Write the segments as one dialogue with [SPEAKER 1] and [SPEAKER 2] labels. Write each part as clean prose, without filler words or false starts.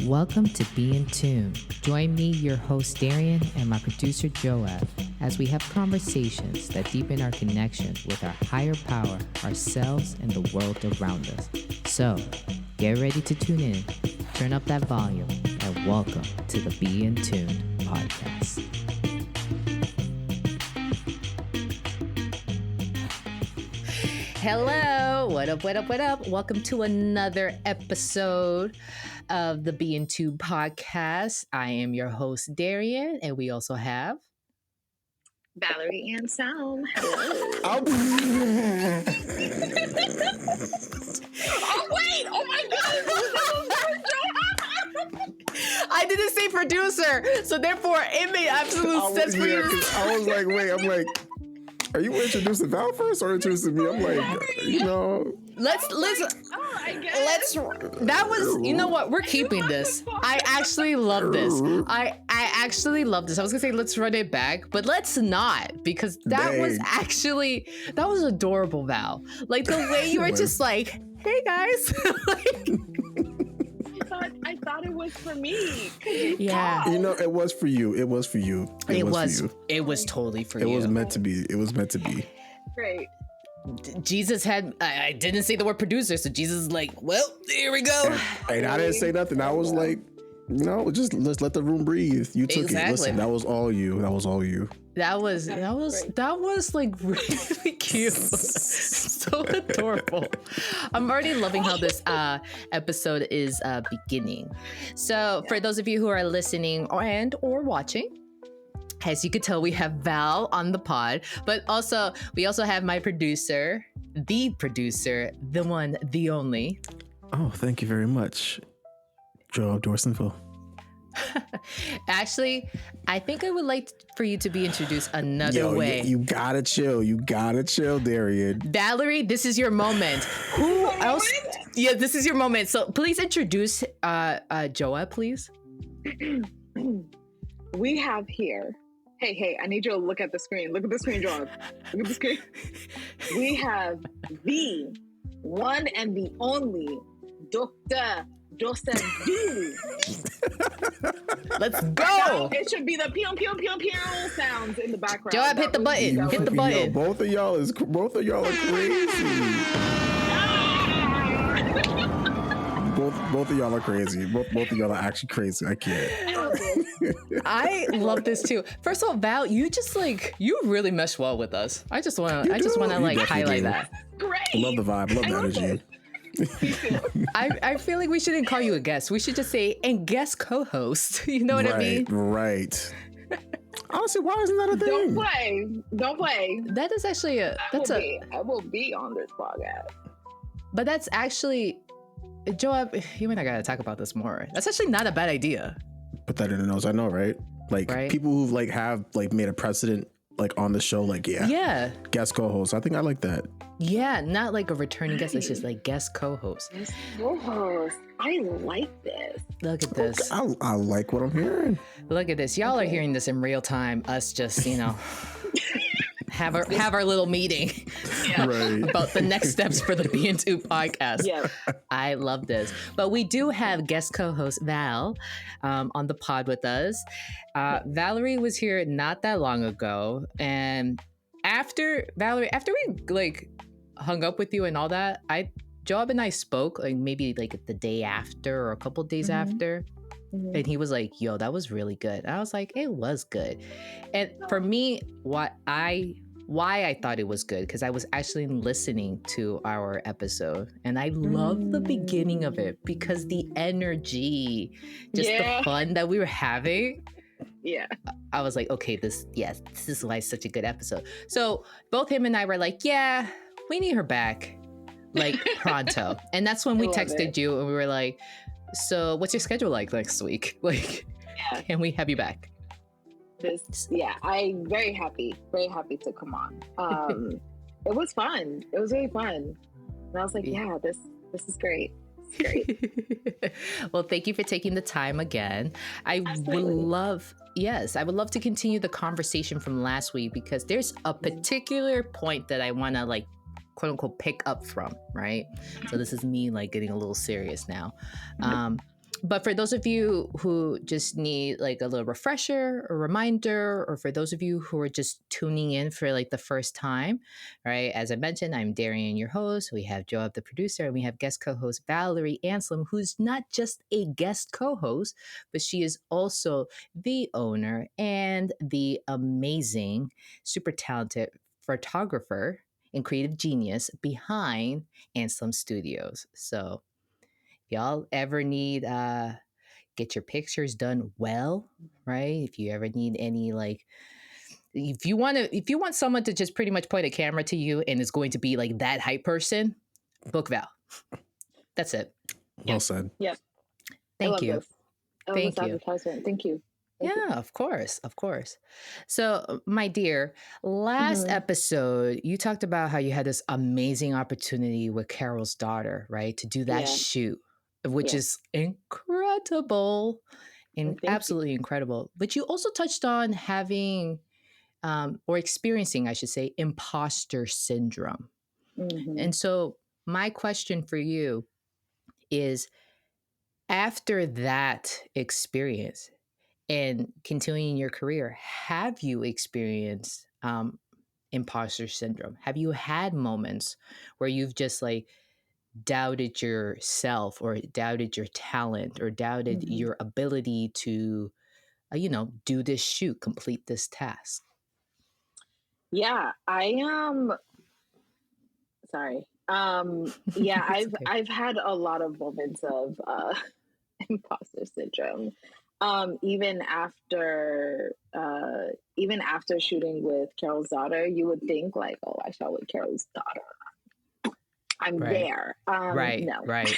[SPEAKER 1] Welcome to Be in Tune. Join me, your host Darian, and my producer Joab, as we have conversations that deepen our connection with our higher power, ourselves, and the world around us. So, get ready to tune in, turn up that volume, and welcome to the Be in Tune podcast. Hello, what up, what up, what up? Welcome to another episode of the Be in Tune podcast. I am your host, Darian, and we also have
[SPEAKER 2] Valerie Anselme. Hello.
[SPEAKER 3] Oh,
[SPEAKER 2] wait! Oh my God!
[SPEAKER 1] I didn't say producer, so therefore it made absolute sense for you.
[SPEAKER 3] I was like, wait, I'm like, are you introducing Val first or introducing me? I'm like,
[SPEAKER 1] Let's
[SPEAKER 2] I guess.
[SPEAKER 1] that was, you know what, we're keeping this. I actually love this. I actually love this. I was gonna say let's run it back, but let's not, because that was adorable, Val. Like the way you were just like, hey guys.
[SPEAKER 2] I thought it was for me.
[SPEAKER 1] Yeah.
[SPEAKER 3] you know, it was for you. It was for you.
[SPEAKER 1] It was totally for you.
[SPEAKER 3] It was meant to be. It was meant to be.
[SPEAKER 2] Great.
[SPEAKER 1] Jesus had, I didn't say the word producer, so Jesus is like, well, here we go.
[SPEAKER 3] And I didn't say nothing. I was like, no, just let's let the room breathe. You took it. Listen, that was all you. That was all you.
[SPEAKER 1] That was like really cute. So adorable. I'm already loving how this episode is beginning. So for those of you who are listening or watching, as you could tell, we have Val on the pod, but we also have my producer, the one, the only.
[SPEAKER 3] Oh, thank you very much, Joe Dorsonville.
[SPEAKER 1] Actually, I think I would like for you to be introduced another way.
[SPEAKER 3] You gotta chill. You gotta chill, Darian.
[SPEAKER 1] Valerie, this is your moment. Who else? Yeah, this is your moment. So please introduce Joa, please.
[SPEAKER 2] We have here. Hey, I need you to look at the screen. Look at the screen, John. Look at the screen. We have the one and the only Dr. Joseph D.
[SPEAKER 1] Let's go.
[SPEAKER 2] It should be the pew pew pew pew sounds in the background.
[SPEAKER 1] Joab, hit the button. Hit the button.
[SPEAKER 3] Yo, both of y'all are crazy. Both of y'all are crazy. Both of y'all are actually crazy. I can't.
[SPEAKER 1] I love this too. First of all, Val, you really mesh well with us. I just want to like highlight that.
[SPEAKER 2] Great.
[SPEAKER 3] I love the vibe. I love the energy.
[SPEAKER 1] I feel like we shouldn't call you a guest. We should just say, and guest co-host. You know what I mean?
[SPEAKER 3] Right. Honestly, why isn't that a thing?
[SPEAKER 2] Don't play.
[SPEAKER 1] That is actually
[SPEAKER 2] I will be on this podcast.
[SPEAKER 1] But that's actually, Joab, you and I gotta talk about this more. That's actually not a bad idea.
[SPEAKER 3] Put that in the nose. I know, right? Like people who've like have like made a precedent like on the show, like guest co-host. I think I like that.
[SPEAKER 1] Yeah, not like a returning guest. It's just like guest co-host.
[SPEAKER 2] Guest co-host. I like this.
[SPEAKER 1] Look at this.
[SPEAKER 3] I like what I'm hearing.
[SPEAKER 1] Look at this. Y'all are hearing this in real time. Us just, have our little meeting about the next steps for the Be in Tune podcast. Yeah. I love this. But we do have guest co-host Val on the pod with us. Valerie was here not that long ago, and after we like hung up with you and all that, Joab and I spoke like maybe like the day after or a couple days after. And he was like, yo, that was really good. And I was like, it was good. And for me, why I thought it was good, because I was actually listening to our episode and I love the beginning of it because the energy, just the fun that we were having. Yeah. I was like, okay, this is why it's such a good episode. So both him and I were like, yeah, we need her back, like pronto. And that's when we texted you and we were like, so what's your schedule like next week? Like, can we have you back?
[SPEAKER 2] I'm very happy to come on. It was fun. It was really fun. And I was like, this is great. Great.
[SPEAKER 1] Well, thank you for taking the time again. I would love to continue the conversation from last week, because there's a particular point that I want to like quote unquote pick up from, right? So this is me like getting a little serious now. But for those of you who just need like a little refresher or reminder, or for those of you who are just tuning in for like the first time, right? As I mentioned, I'm Darian, your host. We have Joab, the producer, and we have guest co-host Valerie Anselme, who's not just a guest co-host, but she is also the owner and the amazing, super talented photographer and creative genius behind Anselme Studios. So y'all ever need get your pictures done well, right? If you ever need any like if you want someone to just pretty much point a camera to you and it's going to be like that hype person, book Val. That's it.
[SPEAKER 3] Well said.
[SPEAKER 2] Yep.
[SPEAKER 1] Thank you.
[SPEAKER 2] Thank you. Thank you.
[SPEAKER 1] Yeah, of course. So, my dear, last episode, you talked about how you had this amazing opportunity with Carol's daughter, right? To do that shoot, which is incredible and absolutely incredible. But you also touched on having or experiencing, I should say, imposter syndrome. And so, my question for you is, after that experience, and continuing your career, have you experienced imposter syndrome? Have you had moments where you've just like doubted yourself or doubted your talent or doubted your ability to, do this shoot, complete this task?
[SPEAKER 2] Yeah, I am. Sorry. Yeah, I've had a lot of moments of imposter syndrome. Even after shooting with Carol's daughter, you would think like, oh, I shot with Carol's daughter. I'm there. No.
[SPEAKER 1] Right.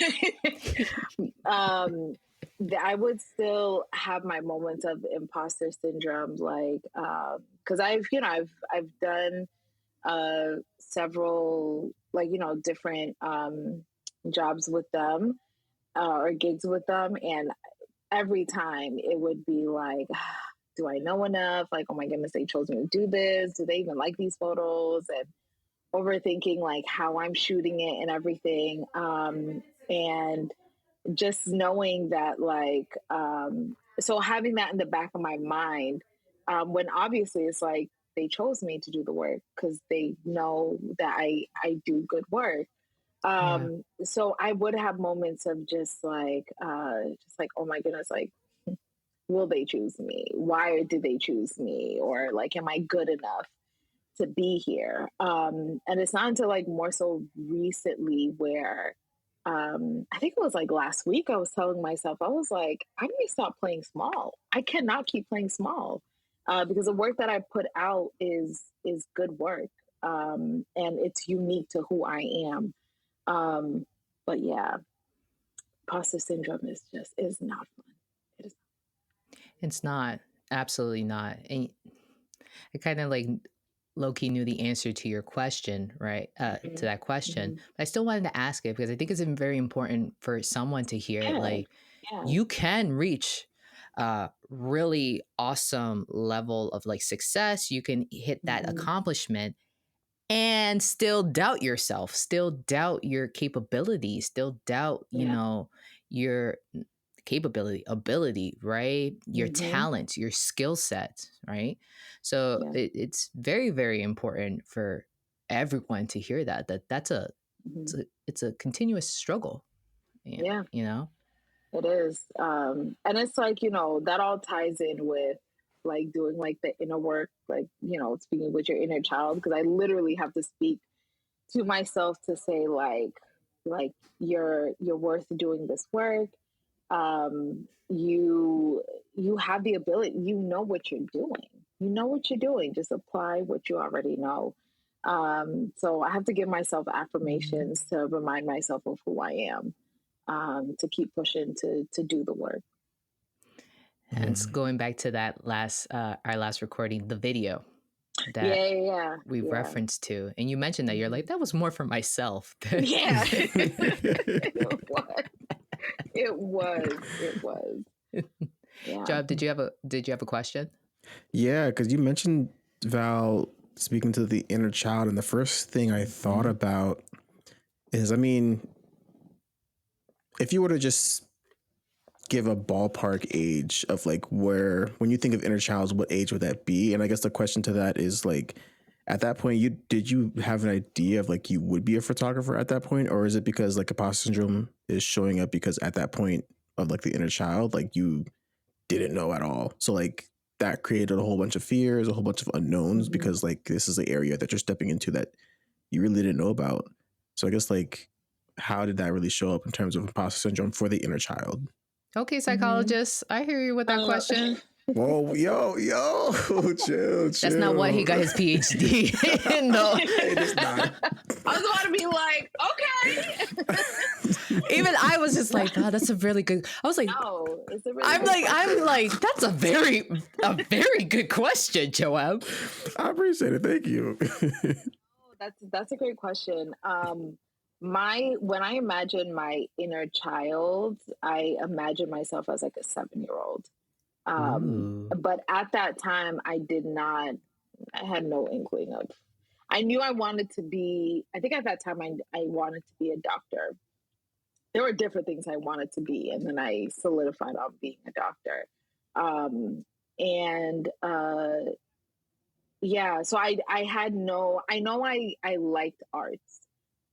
[SPEAKER 2] I would still have my moments of imposter syndrome, like because I've done several different jobs with them or gigs with them, and every time it would be like, do I know enough? Like, oh my goodness, they chose me to do this. Do they even like these photos? And overthinking like how I'm shooting it and everything. And just knowing that like, so having that in the back of my mind, when obviously it's like they chose me to do the work because they know that I do good work. So I would have moments of just like, oh my goodness, like, will they choose me? Why did they choose me? Or like, am I good enough to be here? And it's not until like more so recently where, I think it was like last week, I was telling myself, I was like, I need to stop playing small. I cannot keep playing small because the work that I put out is good work. And it's unique to who I am. But yeah, imposter syndrome is not fun. It is.
[SPEAKER 1] It's not. Absolutely not. And I kind of like low-key knew the answer to your question, right? To that question. But I still wanted to ask it because I think it's very important for someone to hear it. Like, you can reach a really awesome level of like success. You can hit that accomplishment and still doubt yourself, still doubt your capabilities, still doubt, your ability, right? Your talents, your skill sets, right? So it's very, very important for everyone to hear that's it's a continuous struggle.
[SPEAKER 2] Yeah.
[SPEAKER 1] You know?
[SPEAKER 2] It is. And it's like, that all ties in with like doing like the inner work, like, speaking with your inner child, because I literally have to speak to myself to say like you're worth doing this work. You have the ability, what you're doing. Just apply what you already know. So I have to give myself affirmations to remind myself of who I am, to keep pushing to do the work.
[SPEAKER 1] And it's going back to that our last recording, the video that we referenced to, and you mentioned that you're like, that was more for myself.
[SPEAKER 2] Yeah. It was. Yeah.
[SPEAKER 1] Job, did you have a question?
[SPEAKER 3] Yeah, because you mentioned, Val, speaking to the inner child, and the first thing I thought about is, I mean, if you were to just give a ballpark age of like where, when you think of inner child, what age would that be? And I guess the question to that is like, at that point, did you have an idea of like you would be a photographer at that point, or is it because like imposter syndrome is showing up because at that point of like the inner child, like you didn't know at all, so like that created a whole bunch of fears, a whole bunch of unknowns, because like this is the area that you're stepping into that you really didn't know about. So I guess like, how did that really show up in terms of imposter syndrome for the inner child?
[SPEAKER 1] Okay, psychologist, I hear you with that question.
[SPEAKER 3] Whoa, yo, chill.
[SPEAKER 1] That's not what he got his PhD in, though.
[SPEAKER 3] It is not.
[SPEAKER 2] I was about to be like, okay.
[SPEAKER 1] Even I was just like, oh, that's a really good. I was like,
[SPEAKER 2] no, it's a really
[SPEAKER 1] I'm like, that's a very good question, Joab.
[SPEAKER 3] I appreciate it. Thank you.
[SPEAKER 2] That's a great question. When I imagine my inner child, I imagine myself as like a 7-year-old. But at that time, I had no inkling of, I knew I wanted to be, I think at that time, I wanted to be a doctor. There were different things I wanted to be, and then I solidified on being a doctor. So I liked arts,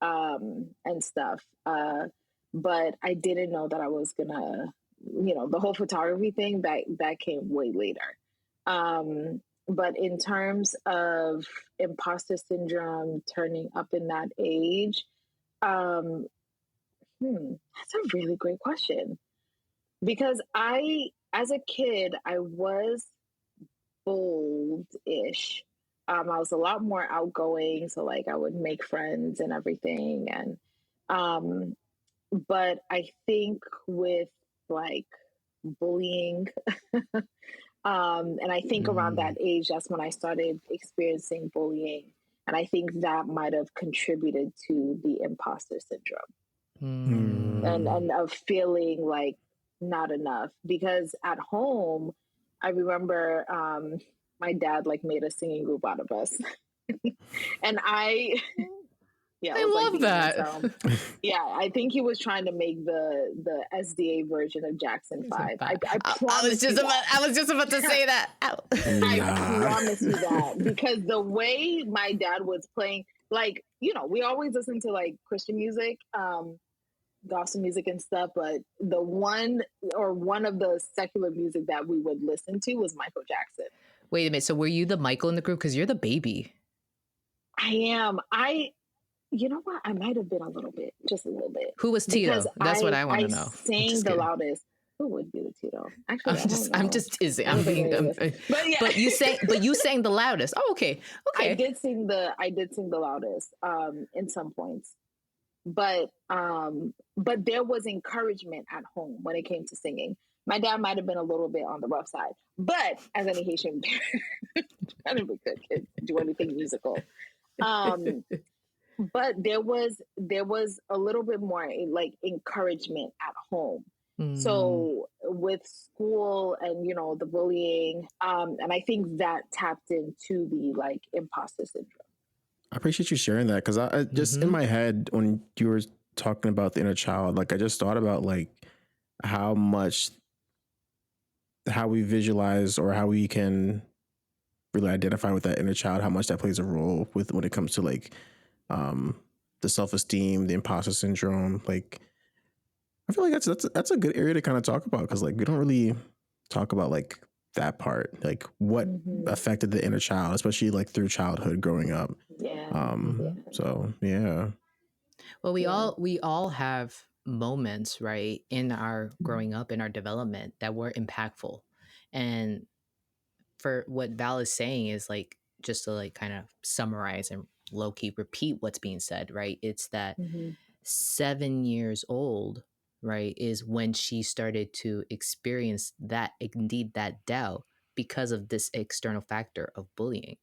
[SPEAKER 2] and stuff. But I didn't know that I was gonna, the whole photography thing that came way later. But in terms of imposter syndrome turning up in that age, that's a really great question. Because as a kid, I was bold-ish. I was a lot more outgoing, so like I would make friends and everything. And but I think with like bullying, and I think around that age, that's when I started experiencing bullying. And I think that might have contributed to the imposter syndrome and of feeling like not enough. Because at home, I remember my dad like made a singing group out of us. And I
[SPEAKER 1] love that.
[SPEAKER 2] Yeah, I think he was trying to make the SDA version of Jackson 5. I was just
[SPEAKER 1] about to say that.
[SPEAKER 2] I promise you that, because the way my dad was playing, like, we always listen to like Christian music, gospel music and stuff, but one of the secular music that we would listen to was Michael Jackson.
[SPEAKER 1] Wait a minute. So were you the Michael in the group? Because you're the baby.
[SPEAKER 2] I am. You know what? I might have been a little bit, just a little bit.
[SPEAKER 1] Who was Tito? That's what I want to know.
[SPEAKER 2] I sang the loudest. Who would be the Tito? Actually,
[SPEAKER 1] I'm just teasing. But you sang the loudest. Oh, okay.
[SPEAKER 2] I did sing the loudest in some points. But there was encouragement at home when it came to singing. My dad might have been a little bit on the rough side, but as any Haitian parent, I never could do anything musical. But there was a little bit more like encouragement at home. So with school and the bullying, and I think that tapped into the like imposter syndrome.
[SPEAKER 3] I appreciate you sharing that, because I just in my head when you were talking about the inner child, like I just thought about like how we visualize or how we can really identify with that inner child, how much that plays a role with when it comes to like the self-esteem, the imposter syndrome. Like I feel like that's a good area to kind of talk about, because like we don't really talk about like that part, like what affected the inner child, especially like through childhood growing up. So yeah.
[SPEAKER 1] Well, we all have moments, right, in our growing up, in our development, that were impactful. And for what Val is saying is like, just to like kind of summarize and low-key repeat what's being said, right? It's that 7 years old, right, is when she started to experience that doubt because of this external factor of bullying.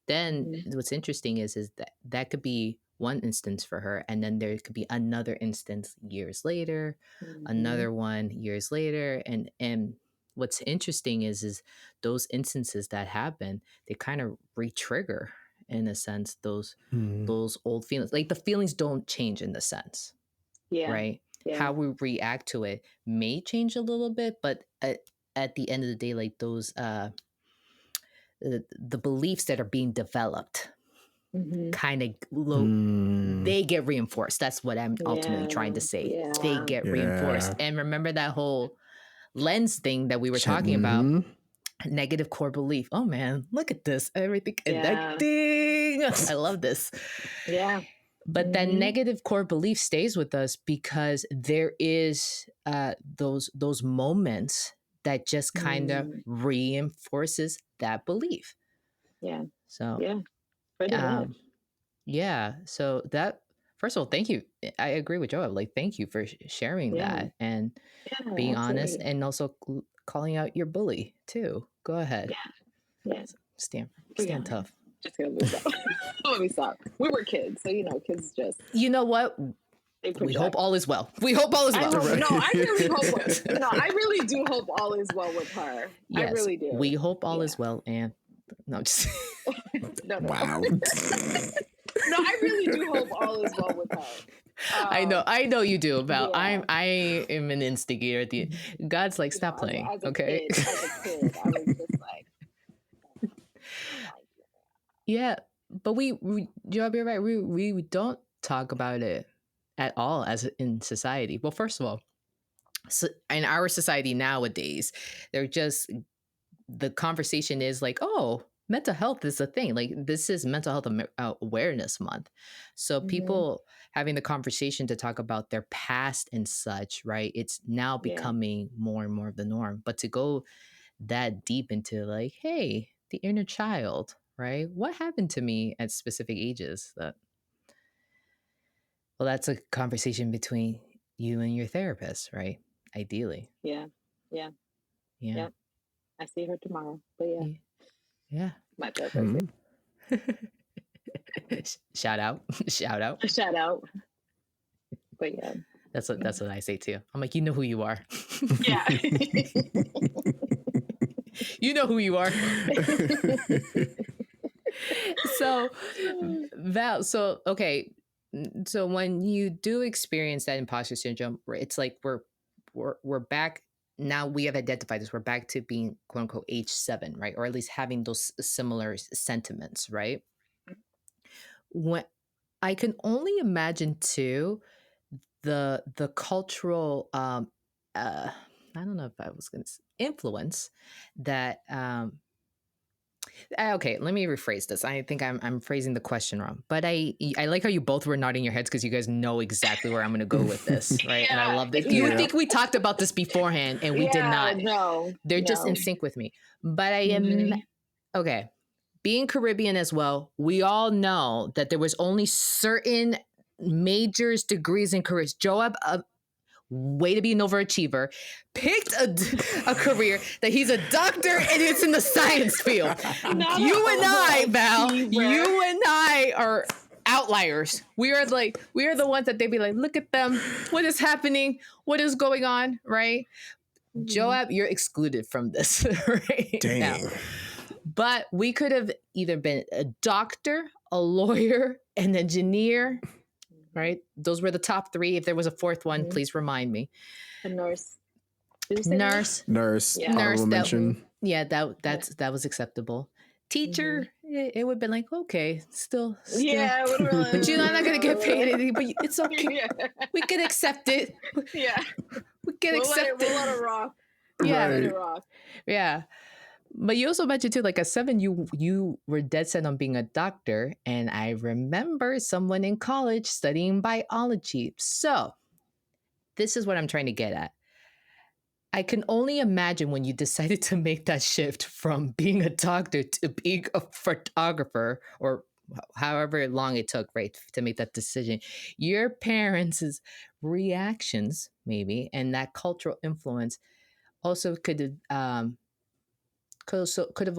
[SPEAKER 1] Then what's interesting is that could be one instance for her, and then there could be another instance years later, another one years later, and what's interesting is those instances that happen, they kind of re-trigger, in a sense, those old feelings. Like the feelings don't change in the sense, right? how we react to it may change a little bit, but at the end of the day, like those the beliefs that are being developed kind of they get reinforced. That's what I'm ultimately trying to say. They get reinforced. And remember that whole lens thing that we were talking about, negative core belief. Oh man, look at this, everything connecting. I love this. But that negative core belief stays with us because there is those moments that just kind of reinforces that belief. So so that, first of all, thank you. I agree with Joab. Like, thank you for sharing that and being honest, and also calling out your bully too. Go ahead. Stand tough.
[SPEAKER 2] Just gonna stop. Let me stop. We were kids, so kids just.
[SPEAKER 1] You know what? We hope all is well. We hope all is well.
[SPEAKER 2] I really hope. I really do hope all is well with her.
[SPEAKER 1] Yes,
[SPEAKER 2] I really do.
[SPEAKER 1] We hope all is well, and no, just
[SPEAKER 2] no.
[SPEAKER 3] Wow.
[SPEAKER 2] No, I really do hope all is well with her.
[SPEAKER 1] I know you do. Val. I am an instigator. God's like, stop playing.
[SPEAKER 2] As a
[SPEAKER 1] okay.
[SPEAKER 2] Kid, I was just like.
[SPEAKER 1] Yeah, but Joab, you're right. We don't talk about it at all as in society. Well, first of all, in our society nowadays, the conversation is like, oh, mental health is a thing. Like, this is Mental Health Awareness Month. So people having the conversation to talk about their past and such, right? It's now becoming more and more of the norm. But to go that deep into like, hey, the inner child, right? What happened to me at specific ages? That's a conversation between you and your therapist, right? Ideally.
[SPEAKER 2] Yeah. I see her tomorrow, but
[SPEAKER 1] yeah.
[SPEAKER 2] My therapist.
[SPEAKER 1] Shout out.
[SPEAKER 2] But yeah,
[SPEAKER 1] that's what I say too. I'm like, you know who you are.
[SPEAKER 2] Yeah.
[SPEAKER 1] You know who you are. So Val, okay. So when you do experience that imposter syndrome, it's like we're back. Now we have identified this. We're back to being quote unquote age 7, right? Or at least having those similar sentiments, right? When I can only imagine too, the cultural I don't know if I was going to influence that okay, let me rephrase this. I think I'm phrasing the question wrong, but I like how you both were nodding your heads because you guys know exactly where I'm going to go with this, right? And I love that. You would think we talked about this beforehand, and we did not.
[SPEAKER 2] No,
[SPEAKER 1] they're just in sync with me. But I am okay. Being Caribbean as well, we all know that there was only certain majors, degrees, and careers. Joab, way to be an overachiever, picked a career that he's a doctor and it's in the science field. You and I, Val, you and I are outliers. We are the ones that they'd be like, look at them. What is happening? What is going on? Right? Joab, you're excluded from this right
[SPEAKER 3] Dang.
[SPEAKER 1] now. But we could have either been a doctor, a lawyer, an engineer, right? Those were the top 3. If there was a 4th one, please remind me.
[SPEAKER 2] A nurse.
[SPEAKER 3] Nurse.
[SPEAKER 2] Yeah.
[SPEAKER 3] Nurse. Mention.
[SPEAKER 1] That was acceptable. Teacher, it would have been like, okay, still.
[SPEAKER 2] Yeah,
[SPEAKER 1] but you're not going to get paid anything. But it's okay. We can accept it.
[SPEAKER 2] Yeah,
[SPEAKER 1] we can accept it.
[SPEAKER 2] We'll let it rock.
[SPEAKER 1] Yeah,
[SPEAKER 2] let it rock.
[SPEAKER 1] Yeah. But you also mentioned too, like at 7, you were dead set on being a doctor. And I remember someone in college studying biology. So this is what I'm trying to get at. I can only imagine when you decided to make that shift from being a doctor to being a photographer, or however long it took, right, to make that decision. Your parents' reactions, maybe, and that cultural influence also could have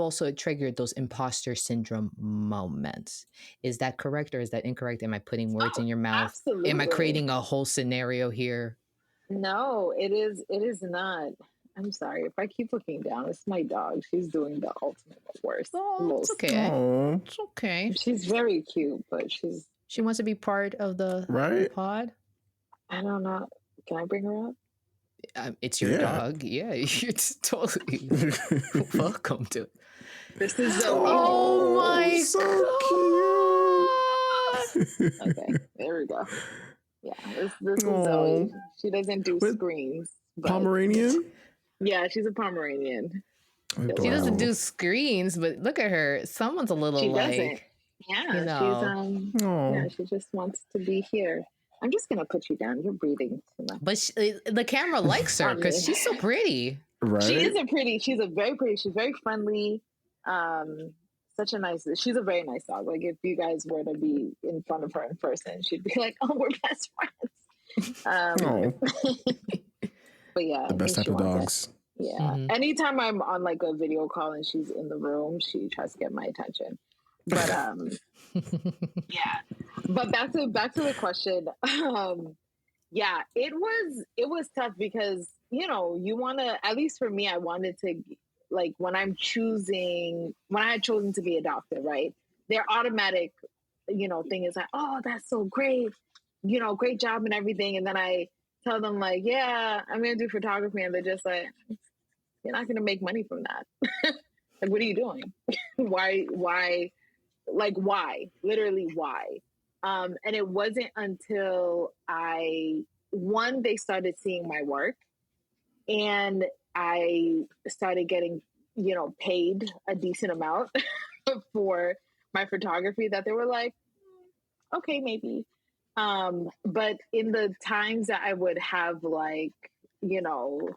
[SPEAKER 1] also triggered those imposter syndrome moments. Is that correct or is that incorrect? Am I putting words in your mouth?
[SPEAKER 2] Absolutely.
[SPEAKER 1] Am I creating a whole scenario here?
[SPEAKER 2] No, it is not. I'm sorry. If I keep looking down, it's my dog. She's doing the ultimate worst.
[SPEAKER 1] Oh, it's okay.
[SPEAKER 3] Oh.
[SPEAKER 1] It's okay.
[SPEAKER 2] She's very cute, but
[SPEAKER 1] she wants to be part of the pod.
[SPEAKER 2] I don't know. Can I bring her up?
[SPEAKER 1] It's your dog. Yeah, you're totally welcome to it.
[SPEAKER 2] This is Zoe.
[SPEAKER 1] Oh my
[SPEAKER 2] so God. Okay, there we go. Yeah, this is Zoe. She doesn't do screens.
[SPEAKER 3] Pomeranian?
[SPEAKER 2] Yeah, she's a Pomeranian.
[SPEAKER 1] She doesn't do screens, but look at her. Someone's a little
[SPEAKER 2] she
[SPEAKER 1] like,
[SPEAKER 2] doesn't. Yeah,
[SPEAKER 1] you know.
[SPEAKER 2] yeah, she just wants to be here. I'm just gonna put you down. You're breathing too much.
[SPEAKER 1] But the camera likes her because she's so pretty.
[SPEAKER 3] Right?
[SPEAKER 2] She is she's a very pretty. She's very friendly. She's a very nice dog. Like if you guys were to be in front of her in person, she'd be like, "Oh, we're best friends." But yeah,
[SPEAKER 3] the best type of dogs.
[SPEAKER 2] Yeah. Mm-hmm. Anytime I'm on like a video call and she's in the room, she tries to get my attention. But yeah. But back to the question. Yeah, it was tough because, you know, you want to, at least for me, I wanted to, like, when I had chosen to be a doctor, right? Their automatic, you know, thing is like, oh, that's so great, you know, great job and everything. And then I tell them like, yeah, I'm going to do photography. And they're just like, you're not going to make money from that. Like, what are you doing? Why? Like, why? Literally, why? And it wasn't until they started seeing my work and I started getting, you know, paid a decent amount for my photography that they were like, okay, maybe. But in the times that I would have, like, you know,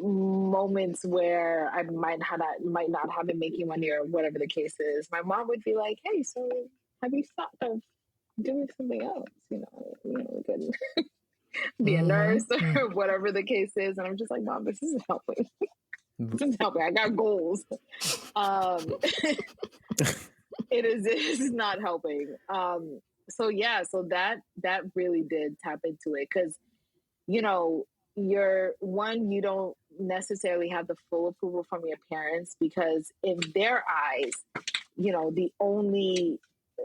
[SPEAKER 2] moments where I might not have been making money or whatever the case is, my mom would be like, hey, so have you thought of doing something else? You know, could be a nurse or whatever the case is. And I'm just like, Mom, this isn't helping. This isn't helping. I got goals. It is not helping. So that really did tap into it because, you know, you don't necessarily have the full approval from your parents because in their eyes, you know,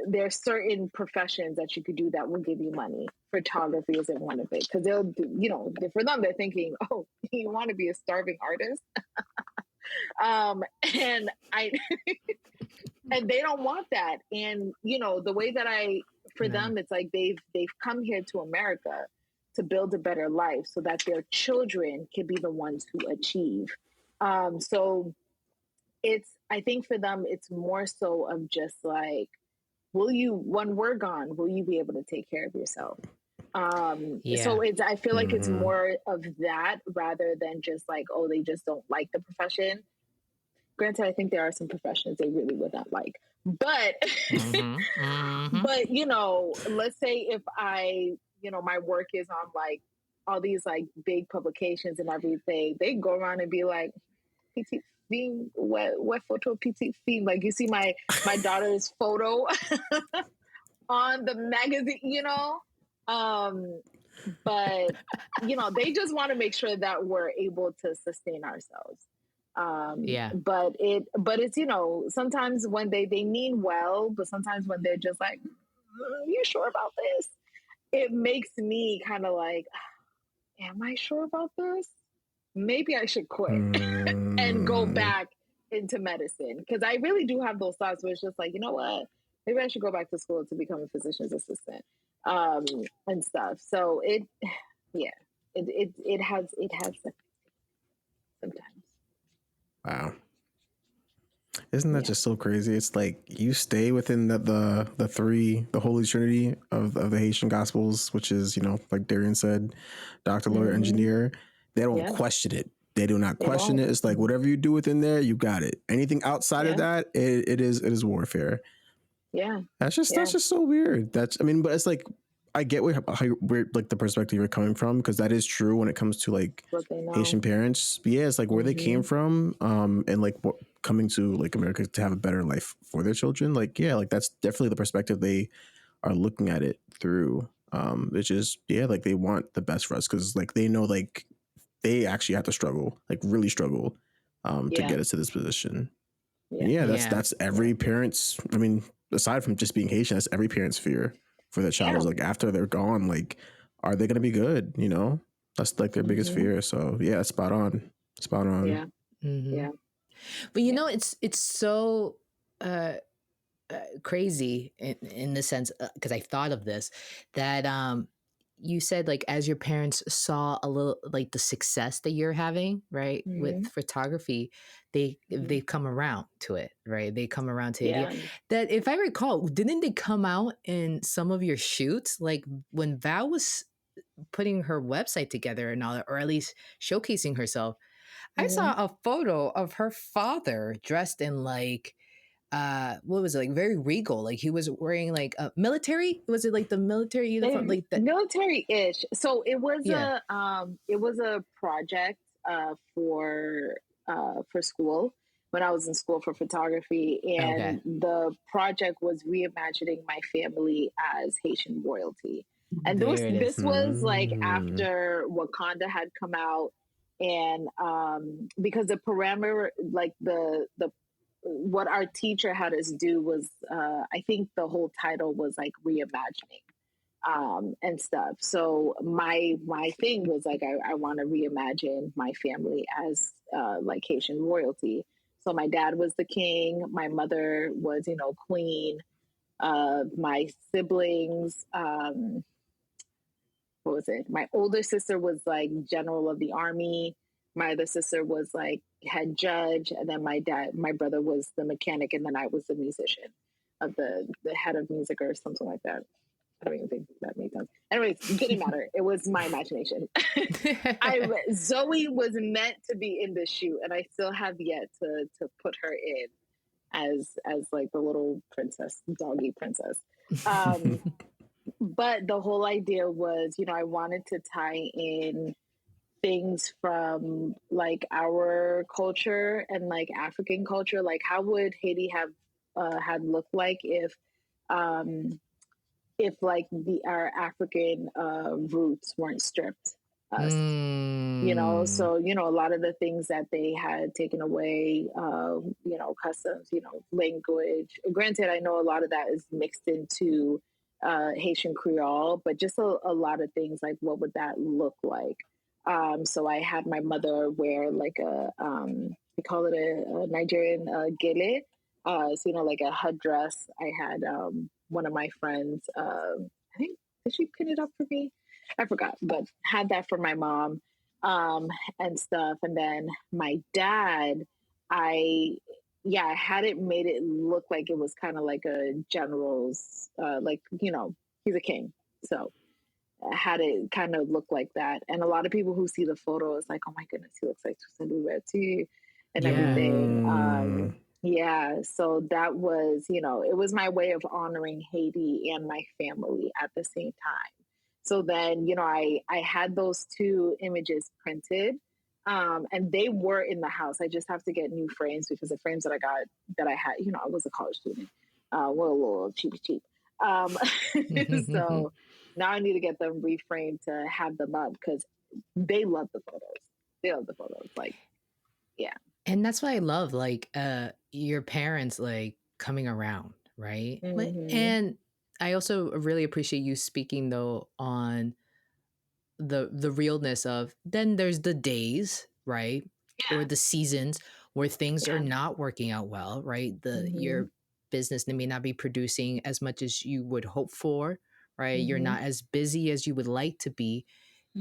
[SPEAKER 2] there's certain professions that you could do that will give you money. Photography isn't one of it because they'll do, you know, for them, they're thinking, oh, you want to be a starving artist? And and they don't want that. And, you know, the way that for them, it's like they've come here to America to build a better life so that their children can be the ones who achieve. So I think for them, it's more so of just like, when we're gone, will you be able to take care of yourself? So I feel like it's more of that rather than just like, oh, they just don't like the profession. Granted, I think there are some professions they really would not like, but, but, you know, let's say if you know, my work is on like all these like big publications and everything, they go around and be like, PT theme, what photo PT theme? Like you see my daughter's photo on the magazine, you know? But, you know, they just want to make sure that we're able to sustain ourselves. But it's, you know, sometimes when they mean well, but sometimes when they're just like, you sure about this? It makes me kind of like, am I sure about this? Maybe I should quit and go back into medicine. Because I really do have those thoughts where it's just like, you know what? Maybe I should go back to school to become a physician's assistant and stuff. So it has sometimes.
[SPEAKER 3] Wow. Isn't that just so crazy? It's like you stay within the Holy Trinity of the Haitian Gospels, which is, you know, like Darian said, doctor, lawyer, engineer. They don't question it. They do not question it. It's like whatever you do within there, you got it. Anything outside of that, it is warfare. Yeah. That's just so weird. But it's like I get where like the perspective you're coming from, because that is true when it comes to like Haitian parents. But yeah, it's like where they came from, and like coming to like America to have a better life for their children. Like, yeah, like that's definitely the perspective they are looking at it through. It's just, like they want the best for us because like they know like they actually have to struggle, like really struggle, to get us to this position. That's every parent's. I mean, aside from just being Haitian, that's every parent's fear for their child is like after they're gone, like, are they going to be good? You know, that's like their biggest fear. So yeah, spot on.
[SPEAKER 2] Yeah. Yeah.
[SPEAKER 1] But you know, it's so crazy in the sense, because I thought of this, that you said like as your parents saw a little like the success that you're having, right, with photography, they've come around to it, right? They come around to the idea that, if I recall, didn't they come out in some of your shoots, like when Val was putting her website together and all that, or at least showcasing herself? I saw a photo of her father dressed in like what was it, like very regal, like he was wearing like a military, was it like the military uniform, like the
[SPEAKER 2] military-ish. So it was a project for school, when I was in school for photography, and the project was reimagining my family as Haitian royalty. And this was like after Wakanda had come out, and because the parameter, like the what our teacher had us do was, I think the whole title was like reimagining and stuff. So my thing was like, I want to reimagine my family as like Haitian royalty. So my dad was the king, my mother was, you know, queen, my siblings, what was it? My older sister was like general of the army. My other sister was like head judge, and then my brother was the mechanic, and then I was the musician, of the head of music or something like that. I don't even think that made sense. Anyways, didn't matter. It was my imagination. Zoe was meant to be in this shoot, and I still have yet to put her in as like the little princess, doggy princess. But the whole idea was, you know, I wanted to tie in things from like our culture and like African culture. Like, how would Haiti have had looked like if like our African roots weren't stripped us, you know? So, you know, a lot of the things that they had taken away, you know, customs, you know, language. Granted, I know a lot of that is mixed into Haitian Creole, but just a lot of things like, what would that look like? So I had my mother wear like we call it a Nigerian gele. So, you know, like a headdress. I had one of my friends, I think, did she pin it up for me? I forgot, but had that for my mom and stuff. And then my dad, I hadn't made it look like it was kind of like a general's, like, you know, he's a king. So I had it kind of look like that. And a lot of people who see the photo is like, oh my goodness, he looks like Toussaint too, and everything. Yeah, so that was, you know, it was my way of honoring Haiti and my family at the same time. So then, you know, I had those two images printed, and they were in the house. I just have to get new frames, because the frames that I got, that I had, you know, I was a college student, were a little cheap. So now I need to get them reframed to have them up, because they love the photos. Like, yeah.
[SPEAKER 1] And that's what I love, like your parents like coming around, right? And I also really appreciate you speaking though on the realness of, then there's the days, right? Or the seasons where things are not working out well, right? Your business may not be producing as much as you would hope for, right? You're not as busy as you would like to be.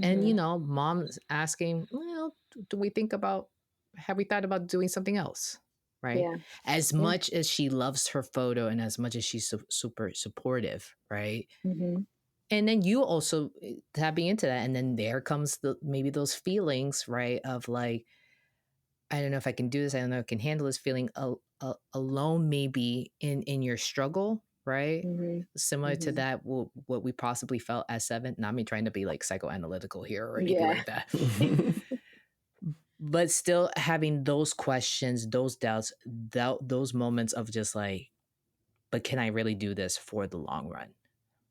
[SPEAKER 1] And, you know, mom's asking, well, have we thought about doing something else? Right.
[SPEAKER 2] Yeah.
[SPEAKER 1] As much as she loves her photo and as much as she's super supportive. Right. And then you also tapping into that. And then there comes maybe those feelings, right? Of like, I don't know if I can do this. I don't know if I can handle this, feeling alone, maybe in your struggle, right? Similar to that, what we possibly felt as 7. Not me trying to be like psychoanalytical here or anything like that. But still having those questions, those doubts, those moments of just like, but can I really do this for the long run?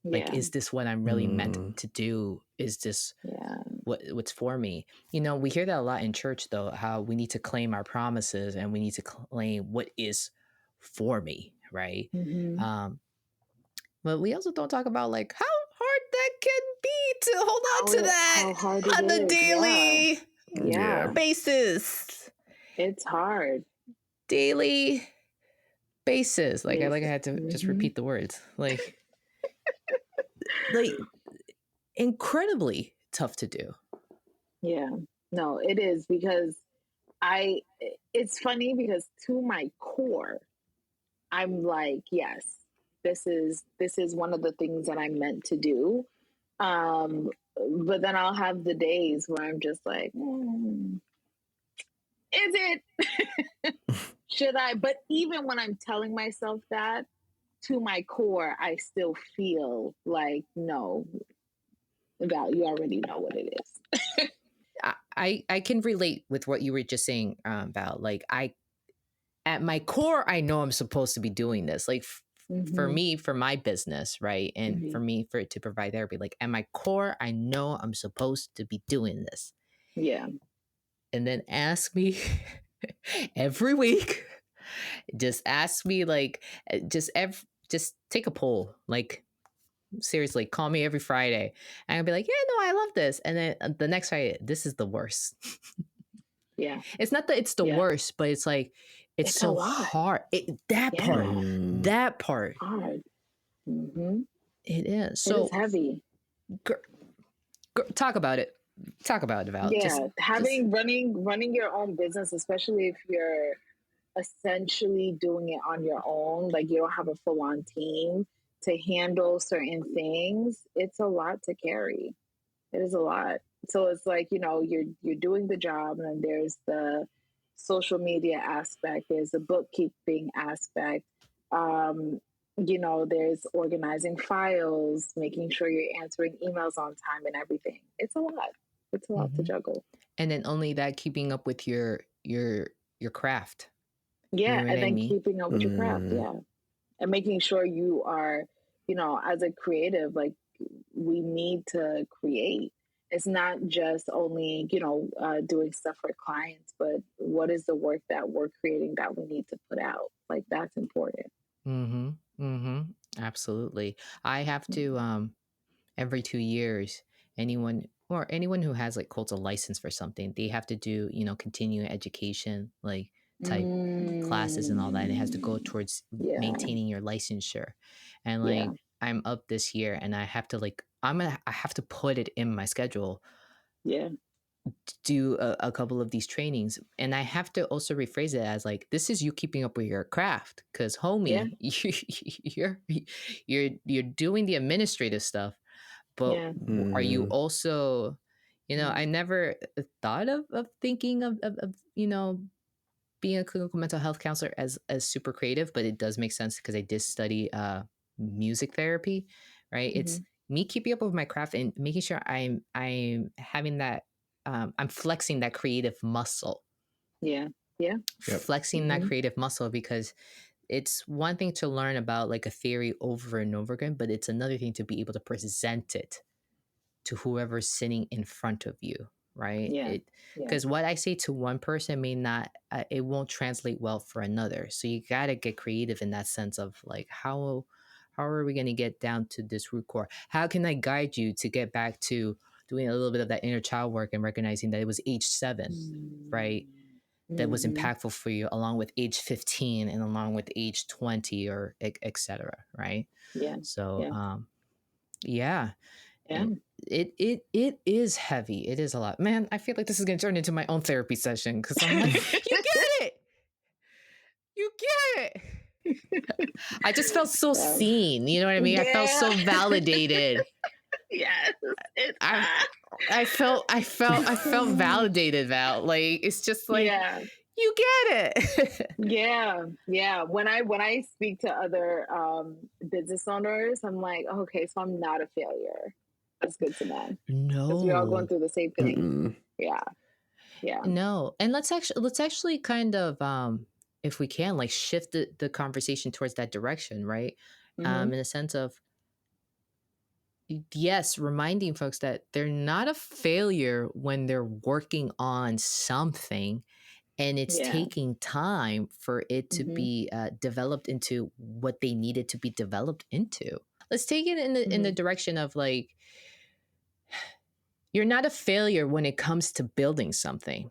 [SPEAKER 1] Like, is this what I'm really meant to do? Is this what's for me? You know, we hear that a lot in church, though, how we need to claim our promises and we need to claim what is for me, right? But we also don't talk about like how hard that can be to that
[SPEAKER 2] how hard
[SPEAKER 1] on the daily basis.
[SPEAKER 2] It's hard.
[SPEAKER 1] Daily basis. Like I had to just repeat the words. Like incredibly tough to do.
[SPEAKER 2] Yeah. No, it is, because it's funny because to my core, I'm like, yes, this is one of the things that I'm meant to do. But then I'll have the days where I'm just like, is it? Should I? But even when I'm telling myself that, to my core, I still feel like, no, Val, you already know what it is.
[SPEAKER 1] I can relate with what you were just saying, Val. Like at my core, I know I'm supposed to be doing this. Like for me, for my business, right? And for me, for it to provide therapy, like at my core, I know I'm supposed to be doing this.
[SPEAKER 2] Yeah.
[SPEAKER 1] And then ask me every week, just ask me like, just take a poll. Like seriously, call me every Friday. And I'll be like, yeah, no, I love this. And then the next Friday, this is the worst.
[SPEAKER 2] Yeah.
[SPEAKER 1] It's not that it's the worst, but it's like, it's so hard. That part.
[SPEAKER 2] Hard.
[SPEAKER 1] It is. So
[SPEAKER 2] it is heavy.
[SPEAKER 1] Talk about it. Talk about it, Val.
[SPEAKER 2] Yeah. Running your own business, especially if you're essentially doing it on your own, like you don't have a full-on team to handle certain things, it's a lot to carry. It is a lot. So it's like, you're doing the job, and then there's the social media aspect, there's the bookkeeping aspect, there's organizing files, making sure you're answering emails on time and everything. It's a lot. It's a lot to juggle.
[SPEAKER 1] And then only that, keeping up with your craft.
[SPEAKER 2] Yeah, and then keeping up with your craft, and making sure you are, as a creative, like we need to create. It's not just only, doing stuff for clients, but what is the work that we're creating that we need to put out? Like that's important.
[SPEAKER 1] Absolutely. I have to every 2 years, anyone who has like holds a license for something, they have to do, continuing education, like type classes and all that. And it has to go towards maintaining your licensure. And like I'm up this year, and I have to I have to put it in my schedule.
[SPEAKER 2] Yeah.
[SPEAKER 1] Do a couple of these trainings, and I have to also rephrase it as like, this is you keeping up with your craft, because homie, you're doing the administrative stuff, but are you also, I never thought of thinking of being a clinical mental health counselor as super creative, but it does make sense because I did study music therapy, right? It's me keeping up with my craft and making sure I'm having that, I'm flexing that creative muscle.
[SPEAKER 2] Yeah.
[SPEAKER 1] Flexing that creative muscle, because it's one thing to learn about like a theory over and over again, but it's another thing to be able to present it to whoever's sitting in front of you, right? Because what I say to one person may not, it won't translate well for another. So you got to get creative in that sense of like, how are we going to get down to this root core? How can I guide you to get back to doing a little bit of that inner child work and recognizing that it was age 7, right? That was impactful for you, along with age 15 and along with age 20, or et cetera, right?
[SPEAKER 2] Yeah.
[SPEAKER 1] So, It is heavy. It is a lot. Man, I feel like this is going to turn into my own therapy session, because I'm like, you get it. I just felt so seen. You know what I mean? I felt so validated.
[SPEAKER 2] Yes.
[SPEAKER 1] I felt validated, Val. Like, it's just like, you get it.
[SPEAKER 2] Yeah. When I speak to other business owners, I'm like, okay, so I'm not a failure. That's good to know.
[SPEAKER 1] No,
[SPEAKER 2] because we're all going through the same thing. Yeah.
[SPEAKER 1] No, and let's actually kind of, if we can, like shift the conversation towards that direction, right? In a sense of, yes, reminding folks that they're not a failure when they're working on something, and it's taking time for it to be developed into what they needed to be developed into. Let's take it in the direction of like, you're not a failure when it comes to building something.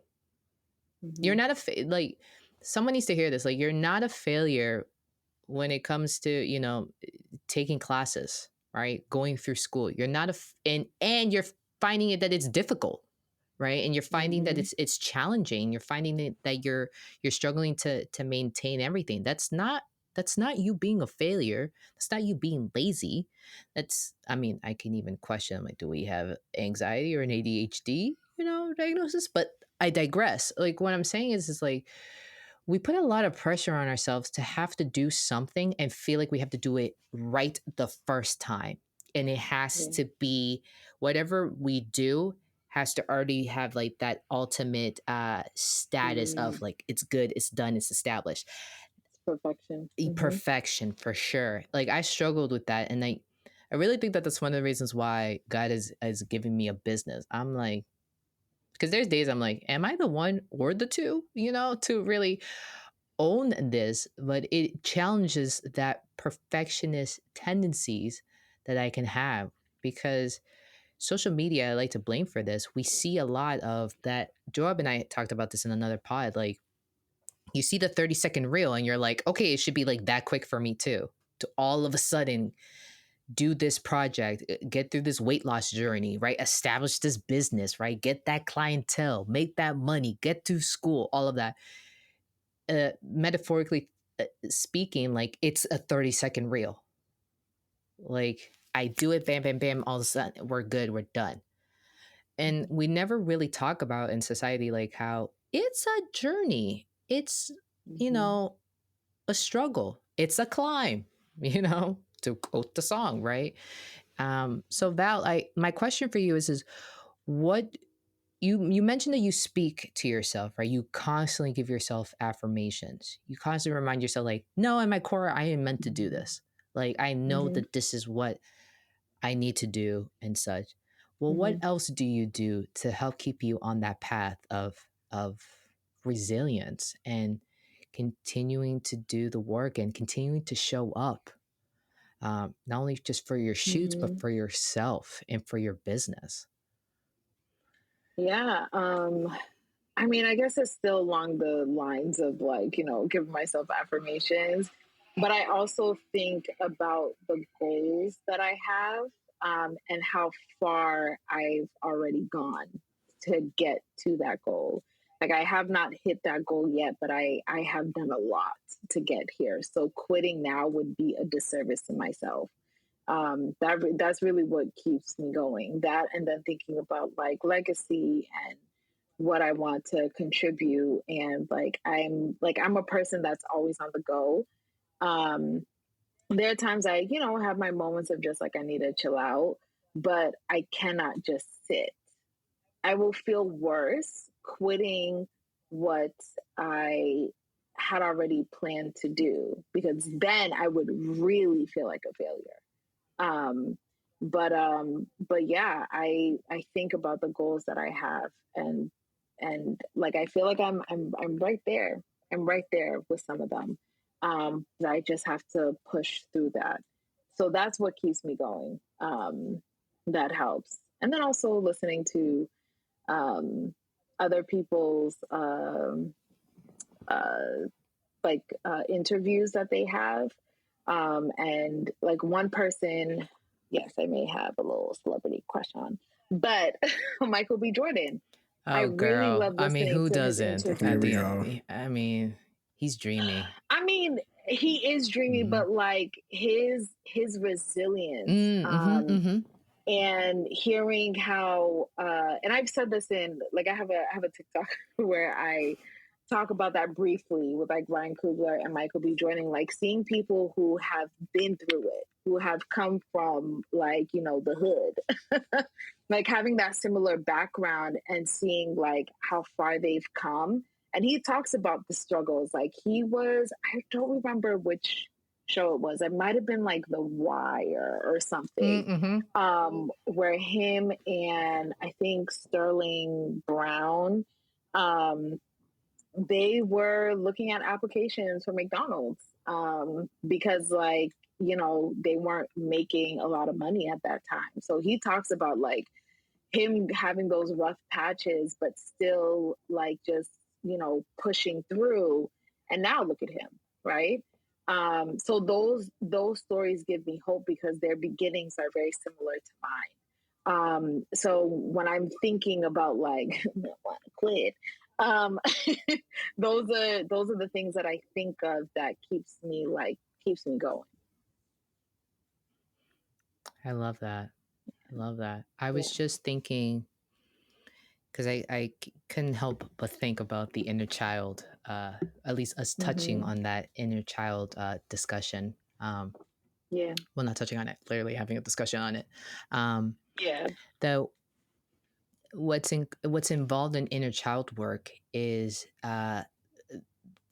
[SPEAKER 1] You're not like, someone needs to hear this. Like, you're not a failure when it comes to, you know, taking classes, right? Going through school. You're not and you're finding it that it's difficult, right? And you're finding that it's challenging. You're finding that you're struggling to maintain everything. That's not you being a failure. That's not you being lazy. I mean, I can even question, like, do we have anxiety or an ADHD, you know, diagnosis? But I digress. Like, what I'm saying is like, we put a lot of pressure on ourselves to have to do something and feel like we have to do it right the first time. And it has to be, whatever we do has to already have like that ultimate status of like, it's good, it's done, it's established.
[SPEAKER 2] Perfection.
[SPEAKER 1] Perfection, for sure. Like, I struggled with that. And I really think that that's one of the reasons why God is giving me a business. I'm like, because there's days I'm like, am I the one or the two, you know, to really own this? But it challenges that perfectionist tendencies that I can have, because social media, I like to blame for this. We see a lot of that. Joab and I talked about this in another pod. Like, you see the 30-second reel and you're like, okay, it should be like that quick for me too, to all of a sudden do this project, get through this weight loss journey, right? Establish this business, right? Get that clientele, make that money, get to school, all of that. Metaphorically speaking, like, it's a 30-second reel. Like, I do it, bam, bam, bam, all of a sudden we're good, we're done. And we never really talk about in society, like, how it's a journey. It's, you know, a struggle. It's a climb, you know, to quote the song, right? So Val, my question for you is what you mentioned that you speak to yourself, right? You constantly give yourself affirmations. You constantly remind yourself, like, no, in my core, I am meant to do this. Like, I know that this is what I need to do and such. Well, what else do you do to help keep you on that path of resilience and continuing to do the work and continuing to show up, not only just for your shoots, but for yourself and for your business?
[SPEAKER 2] Yeah. I mean, I guess it's still along the lines of, like, you know, giving myself affirmations, but I also think about the goals that I have, and how far I've already gone to get to that goal. Like, I have not hit that goal yet, but I have done a lot to get here. So quitting now would be a disservice to myself. That's really what keeps me going. That, and then thinking about like legacy and what I want to contribute. And I'm a person that's always on the go. There are times I, you know, have my moments of just like, I need to chill out, but I cannot just sit. I will feel worse quitting what I had already planned to do, because then I would really feel like a failure. Um, but yeah, I think about the goals that I have, and like, I feel like I'm right there. I'm right there with some of them. I just have to push through that. So that's what keeps me going. That helps. And then also listening to other people's interviews that they have. And like one person, yes, I may have a little celebrity crush on, but Michael B. Jordan. I
[SPEAKER 1] Oh,
[SPEAKER 2] really
[SPEAKER 1] girl.
[SPEAKER 2] love
[SPEAKER 1] I mean,
[SPEAKER 2] listening
[SPEAKER 1] who
[SPEAKER 2] to his
[SPEAKER 1] doesn't?
[SPEAKER 3] Here
[SPEAKER 1] At
[SPEAKER 3] we
[SPEAKER 1] the
[SPEAKER 2] interviews.
[SPEAKER 3] go.
[SPEAKER 1] end, I mean, he's dreamy.
[SPEAKER 2] I mean, he is dreamy, but like his resilience, and hearing how, and I've said this in, like, I have a TikTok where I talk about that briefly with like Ryan Coogler and Michael B. Jordan, like seeing people who have been through it, who have come from, like, you know, the hood, like having that similar background and seeing like how far they've come. And he talks about the struggles. Like, I don't remember which show it was. It might have been like The Wire or something, where him and I think Sterling Brown, they were looking at applications for McDonald's, because, like, you know, they weren't making a lot of money at that time. So he talks about like him having those rough patches, but still like just, pushing through. And now look at him, right? So those stories give me hope because their beginnings are very similar to mine. So when I'm thinking about like, I want to quit, those are the things that I think of that keeps me going.
[SPEAKER 1] I love that. I was just thinking, because I couldn't help but think about the inner child, at least us touching on that inner child discussion.
[SPEAKER 2] Yeah.
[SPEAKER 1] Well, not touching on it, clearly having a discussion on it.
[SPEAKER 2] Yeah.
[SPEAKER 1] Though what's involved in inner child work is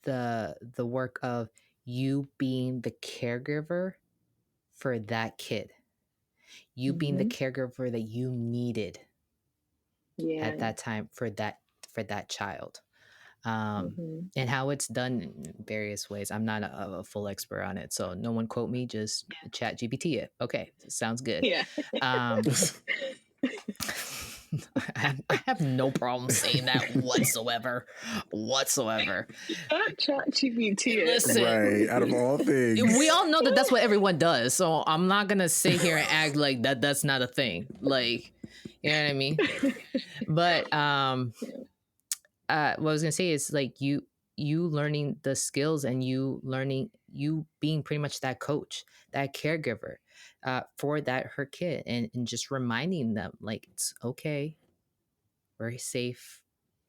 [SPEAKER 1] the work of you being the caregiver for that kid, you being the caregiver that you needed at that time for that child, and how it's done in various ways. I'm not a full expert on it, so no one quote me, just chat GPT it. Okay, sounds good.
[SPEAKER 2] Yeah.
[SPEAKER 1] I have no problem saying that whatsoever.
[SPEAKER 2] ChatGPT.
[SPEAKER 1] Listen,
[SPEAKER 3] right, out of all things,
[SPEAKER 1] we all know that that's what everyone does. So I'm not gonna sit here and act like that's not a thing. Like, you know what I mean? But what I was gonna say is like you learning the skills and you being pretty much that coach, that caregiver for her kid, and just reminding them like it's okay, we're safe,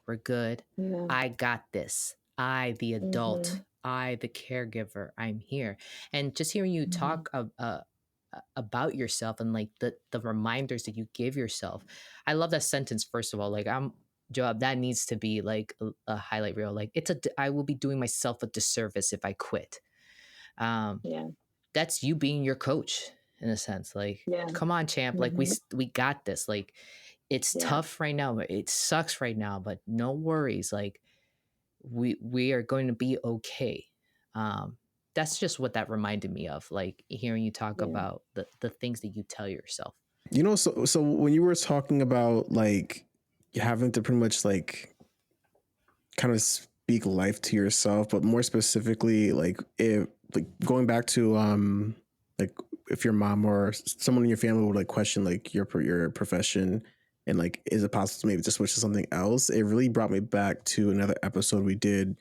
[SPEAKER 1] we're good, I got this, I the adult, I the caregiver, I'm here. And just hearing you talk about yourself and like the reminders that you give yourself, I love that sentence. First of all, like Joab, that needs to be like a highlight reel. Like I will be doing myself a disservice if I quit. That's you being your coach in a sense. Like, come on, champ. Like we got this. Like, it's tough right now. It sucks right now, but no worries. Like, we are going to be okay. That's just what that reminded me of. Like hearing you talk about the things that you tell yourself.
[SPEAKER 3] So when you were talking about like having to pretty much like kind of speak life to yourself, but more specifically, like if like going back to like if your mom or someone in your family would like question like your profession and like is it possible to maybe just switch to something else, it really brought me back to another episode we did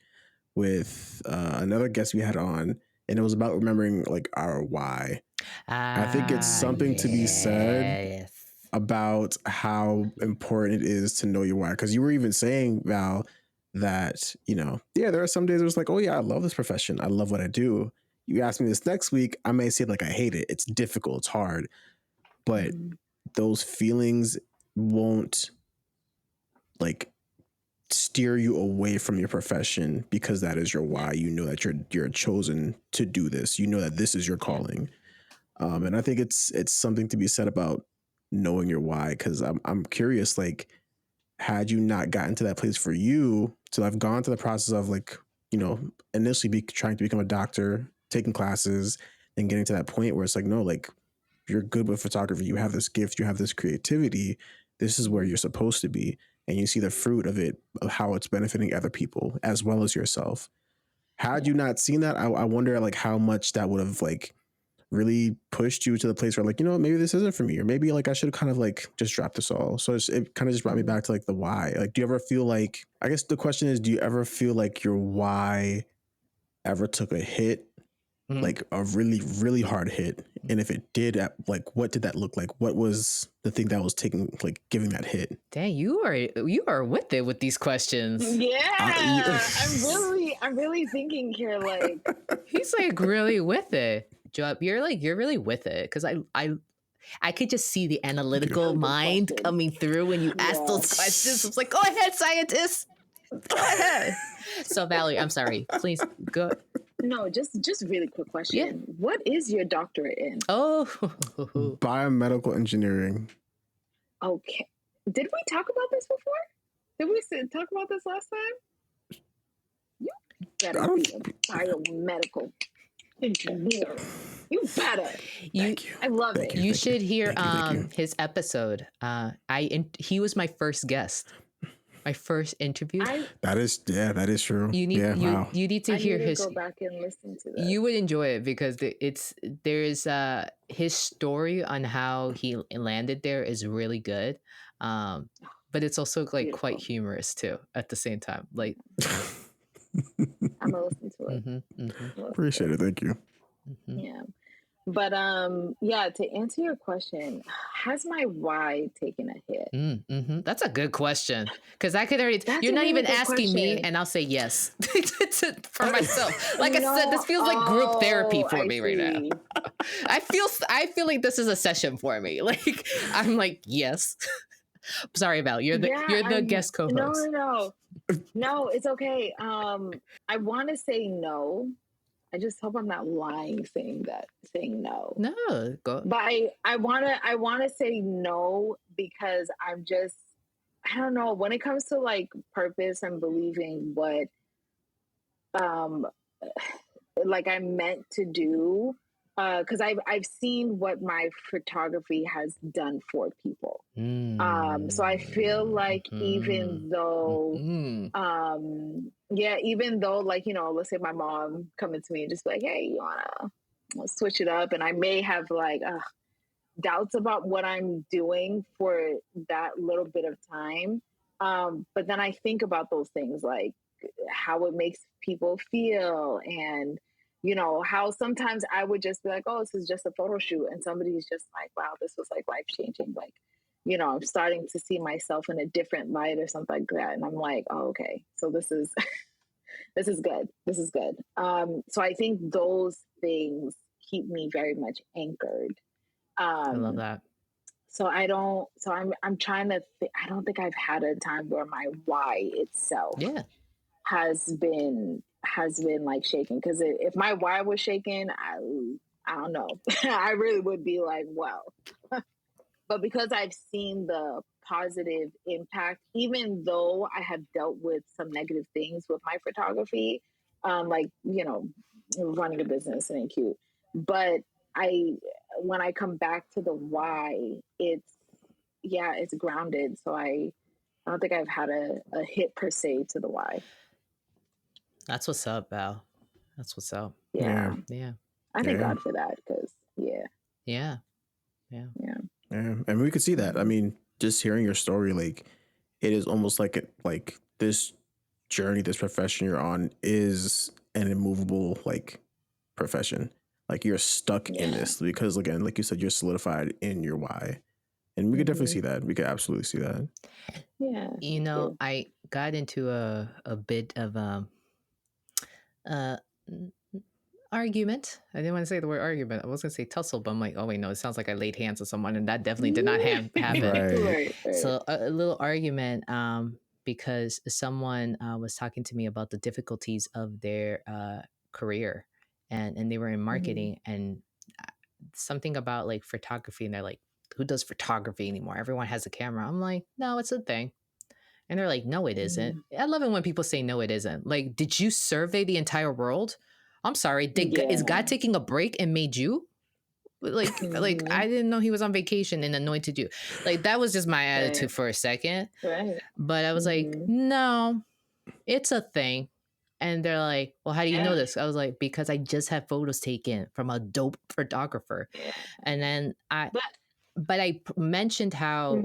[SPEAKER 3] with another guest we had on, and it was about remembering like our why. I think it's something to be said about how important it is to know your why. Because you were even saying, Val, that, there are some days where it's like, oh yeah, I love this profession, I love what I do. You ask me this next week, I may say like I hate it, it's difficult, it's hard, but those feelings won't like steer you away from your profession, because that is your why. You know that you're chosen to do this, you know that this is your calling. And I think it's something to be said about knowing your why, because I'm curious, like, had you not gotten to that place for you to have gone through the process of like, initially trying to become a doctor, taking classes, and getting to that point where it's like, no, like you're good with photography, you have this gift, you have this creativity, this is where you're supposed to be, and you see the fruit of it, of how it's benefiting other people as well as yourself. Had you not seen that, I wonder like how much that would have like really pushed you to the place where like, maybe this isn't for me, or maybe like I should kind of like just drop this all. So it kind of just brought me back to like the why. Like, do you ever feel like, I guess the question is, do you ever feel like your why ever took a hit, like a really, really hard hit? And if it did, like, what did that look like? What was the thing that was giving that hit?
[SPEAKER 1] Dang, you are with it with these questions.
[SPEAKER 2] Yeah, I'm really thinking here. Like,
[SPEAKER 1] he's like really with it. Joab, you're really with it, because I could just see the analytical mind coming through when you ask those questions. It's like, go ahead, scientist, go ahead. So Valerie, I'm sorry, please go.
[SPEAKER 2] No, just really quick question. Yeah. What is your doctorate in?
[SPEAKER 1] Oh,
[SPEAKER 3] biomedical engineering.
[SPEAKER 2] Okay. Did we talk about this before? Did we talk about this last time? You better be a biomedical engineer. You better.
[SPEAKER 3] Thank you.
[SPEAKER 2] I love
[SPEAKER 3] Thank
[SPEAKER 2] it.
[SPEAKER 1] You should hear
[SPEAKER 3] Thank you.
[SPEAKER 1] his episode. He was my first guest. My first interview.
[SPEAKER 3] That is true.
[SPEAKER 1] You need you need to hear his.
[SPEAKER 2] Go back and listen to that.
[SPEAKER 1] You would enjoy it because there's his story on how he landed there is really good, but it's also like
[SPEAKER 2] Beautiful.
[SPEAKER 1] quite humorous too at the same time. Like,
[SPEAKER 2] I'm gonna listen to it.
[SPEAKER 3] Appreciate it. Thank you.
[SPEAKER 2] Yeah. But yeah, to answer your question, has my why taken a hit?
[SPEAKER 1] That's a good question, because I could already. You're not even asking me, and I'll say yes for myself. Like I said, this feels like group therapy for me right now. I feel like this is a session for me. Like I'm like yes. Sorry, Val. You're the guest co-host.
[SPEAKER 2] No, it's okay. I want to say no. I just hope I'm not lying saying no.
[SPEAKER 1] No, go.
[SPEAKER 2] But I wanna say no because I don't know, when it comes to like purpose and believing what like I'm meant to do, because I've seen what my photography has done for people. So I feel like even though even though like, you know, let's say my mom coming to me and just like, hey, you wanna switch it up, and I may have like doubts about what I'm doing for that little bit of time, but then I think about those things like how it makes people feel, and you know how sometimes I would just be like, oh, this is just a photo shoot, and somebody's just like, wow, this was like life-changing, like, you know, I'm starting to see myself in a different light or something like that, and I'm like, oh, okay, so this is this is good. So I think those things keep me very much anchored.
[SPEAKER 1] I love that.
[SPEAKER 2] So I'm trying to I don't think I've had a time where my why itself has been like shaken, because if my why was shaken, I don't know. I really would be like, well. But because I've seen the positive impact, even though I have dealt with some negative things with my photography, like, you know, running a business and cute. But when I come back to the why, it's grounded. So I don't think I've had a hit per se to the why.
[SPEAKER 1] That's what's up, Val. That's what's up.
[SPEAKER 2] Yeah. I thank God for that, because
[SPEAKER 3] Yeah, and we could see that. I mean, just hearing your story, like it is almost like this journey, this profession you're on is an immovable like profession. Like you're stuck in this because, again, like you said, you're solidified in your why, and we could definitely see that. We could absolutely see that.
[SPEAKER 2] Yeah,
[SPEAKER 1] you know, I got into a bit of argument. I didn't want to say the word argument. I was going to say tussle, but I'm like, oh wait, no, it sounds like I laid hands on someone, and that definitely did not happen.
[SPEAKER 2] Right.
[SPEAKER 1] So a little argument because someone was talking to me about the difficulties of their career, and they were in marketing, and something about like photography, and they're like, who does photography anymore? Everyone has a camera. I'm like, no, it's a thing. And they're like, no, it isn't. I love it when people say, no, it isn't. Like, did you survey the entire world? I'm sorry. Is God taking a break and made you? Like I didn't know he was on vacation and anointed you. Like, that was just my attitude for a second.
[SPEAKER 2] Right.
[SPEAKER 1] But I was like, no, it's a thing. And they're like, well, how do you know this? I was like, because I just had photos taken from a dope photographer. And then I mentioned how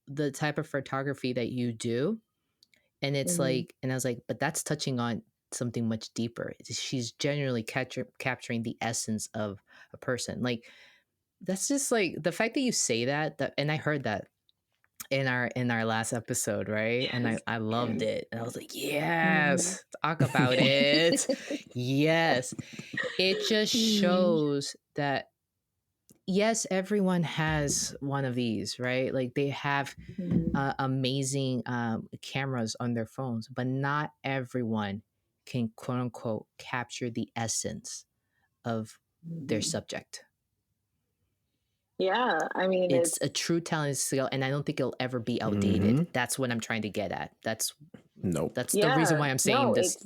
[SPEAKER 1] the type of photography that you do. And it's like, and I was like, but that's touching on something much deeper. She's genuinely capturing the essence of a person. Like, that's just like the fact that you say that, and I heard that in our last episode, right? And I loved it. And I was like, yes, talk about it. Yes. It just shows that, yes, everyone has one of these, right? Like they have amazing cameras on their phones, but not everyone can, quote unquote, capture the essence of their subject.
[SPEAKER 2] Yeah, I mean,
[SPEAKER 1] it's a true talent skill, and I don't think it'll ever be outdated. That's what I'm trying to get at. That's the reason why I'm saying this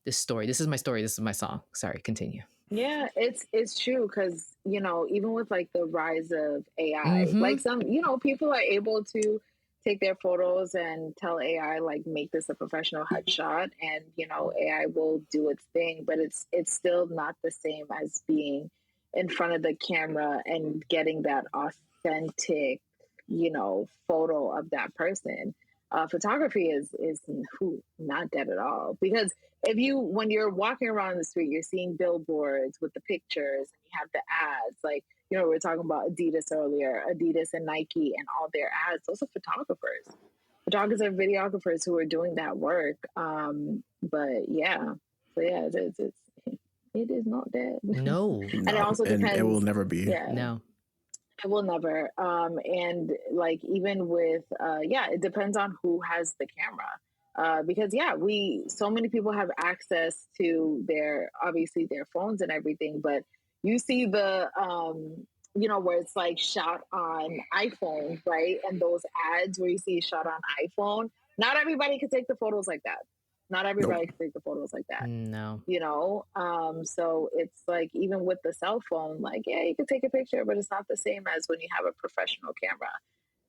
[SPEAKER 1] story. This is my story. This is my song. Sorry, continue.
[SPEAKER 2] Yeah, it's true because, you know, even with like the rise of AI,
[SPEAKER 1] Mm-hmm.
[SPEAKER 2] like some, you know, people are able to take their photos and tell AI like make this a professional headshot, and you know, AI will do its thing, but it's still not the same as being in front of the camera and getting that authentic, you know, photo of that person. Photography is not dead at all, because if you, when you're walking around the street, you're seeing billboards with the pictures and you have the ads, like, you know, we were talking about Adidas earlier, Adidas and Nike and all their ads, those are photographers and videographers who are doing that work. But yeah, so yeah, it is not dead.
[SPEAKER 1] No.
[SPEAKER 2] And it also depends.
[SPEAKER 3] And it will never be.
[SPEAKER 2] Yeah.
[SPEAKER 1] No.
[SPEAKER 2] It will never. And like, even with, it depends on who has the camera. Because so many people have access to obviously their phones and everything, but you see the, you know, where it's like shot on iPhone, right? And those ads where you see shot on iPhone, not everybody can take the photos like that. Not everybody can take the photos like that.
[SPEAKER 1] No.
[SPEAKER 2] You know, so it's like, even with the cell phone, like, yeah, you can take a picture, but it's not the same as when you have a professional camera.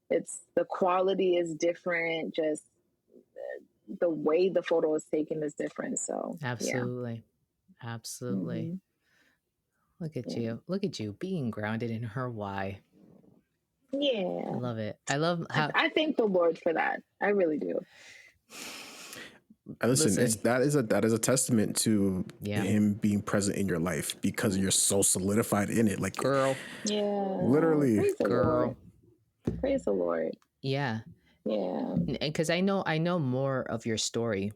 [SPEAKER 2] It's, the quality is different, just the way the photo is taken is different. So
[SPEAKER 1] absolutely. Mm-hmm. Look at you being grounded in her why.
[SPEAKER 2] Yeah,
[SPEAKER 1] I love it. I love how
[SPEAKER 2] I thank the Lord for that. I really do.
[SPEAKER 3] Listen, that is a testament to him being present in your life, because you're so solidified in it. Like,
[SPEAKER 1] girl.
[SPEAKER 2] Yeah.
[SPEAKER 3] Literally.
[SPEAKER 1] Girl.
[SPEAKER 2] Praise the Lord.
[SPEAKER 1] Yeah.
[SPEAKER 2] Yeah.
[SPEAKER 1] Because I know more of your story,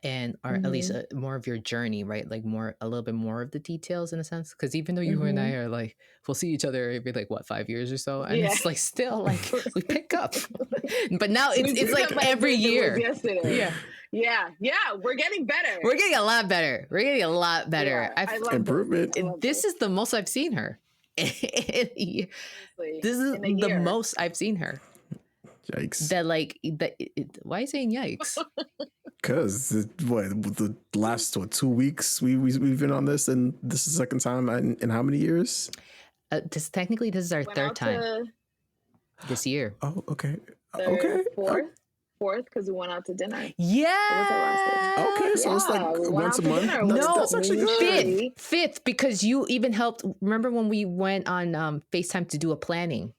[SPEAKER 1] and or at least more of your journey, right? Like a little bit more of the details, in a sense. Because even though you and I are like, we'll see each other every like 5 years or so, and it's like still like we pick up, but now it's like every year.
[SPEAKER 2] Yeah, we're getting better.
[SPEAKER 1] We're getting a lot better. Yeah,
[SPEAKER 2] I love
[SPEAKER 3] improvement.
[SPEAKER 1] This is the most I've seen her. This is the most I've seen her.
[SPEAKER 3] Yikes.
[SPEAKER 1] Why are you saying yikes?
[SPEAKER 3] Because the last 2 weeks we've been on this, and this is the second time in how many years?
[SPEAKER 1] This is our third time this year.
[SPEAKER 3] Oh, okay.
[SPEAKER 2] Fourth, because we went out to dinner.
[SPEAKER 1] Yeah.
[SPEAKER 3] Okay, so it's like once a month. That's actually
[SPEAKER 1] good. Fifth, because you even helped. Remember when we went on FaceTime to do a planning?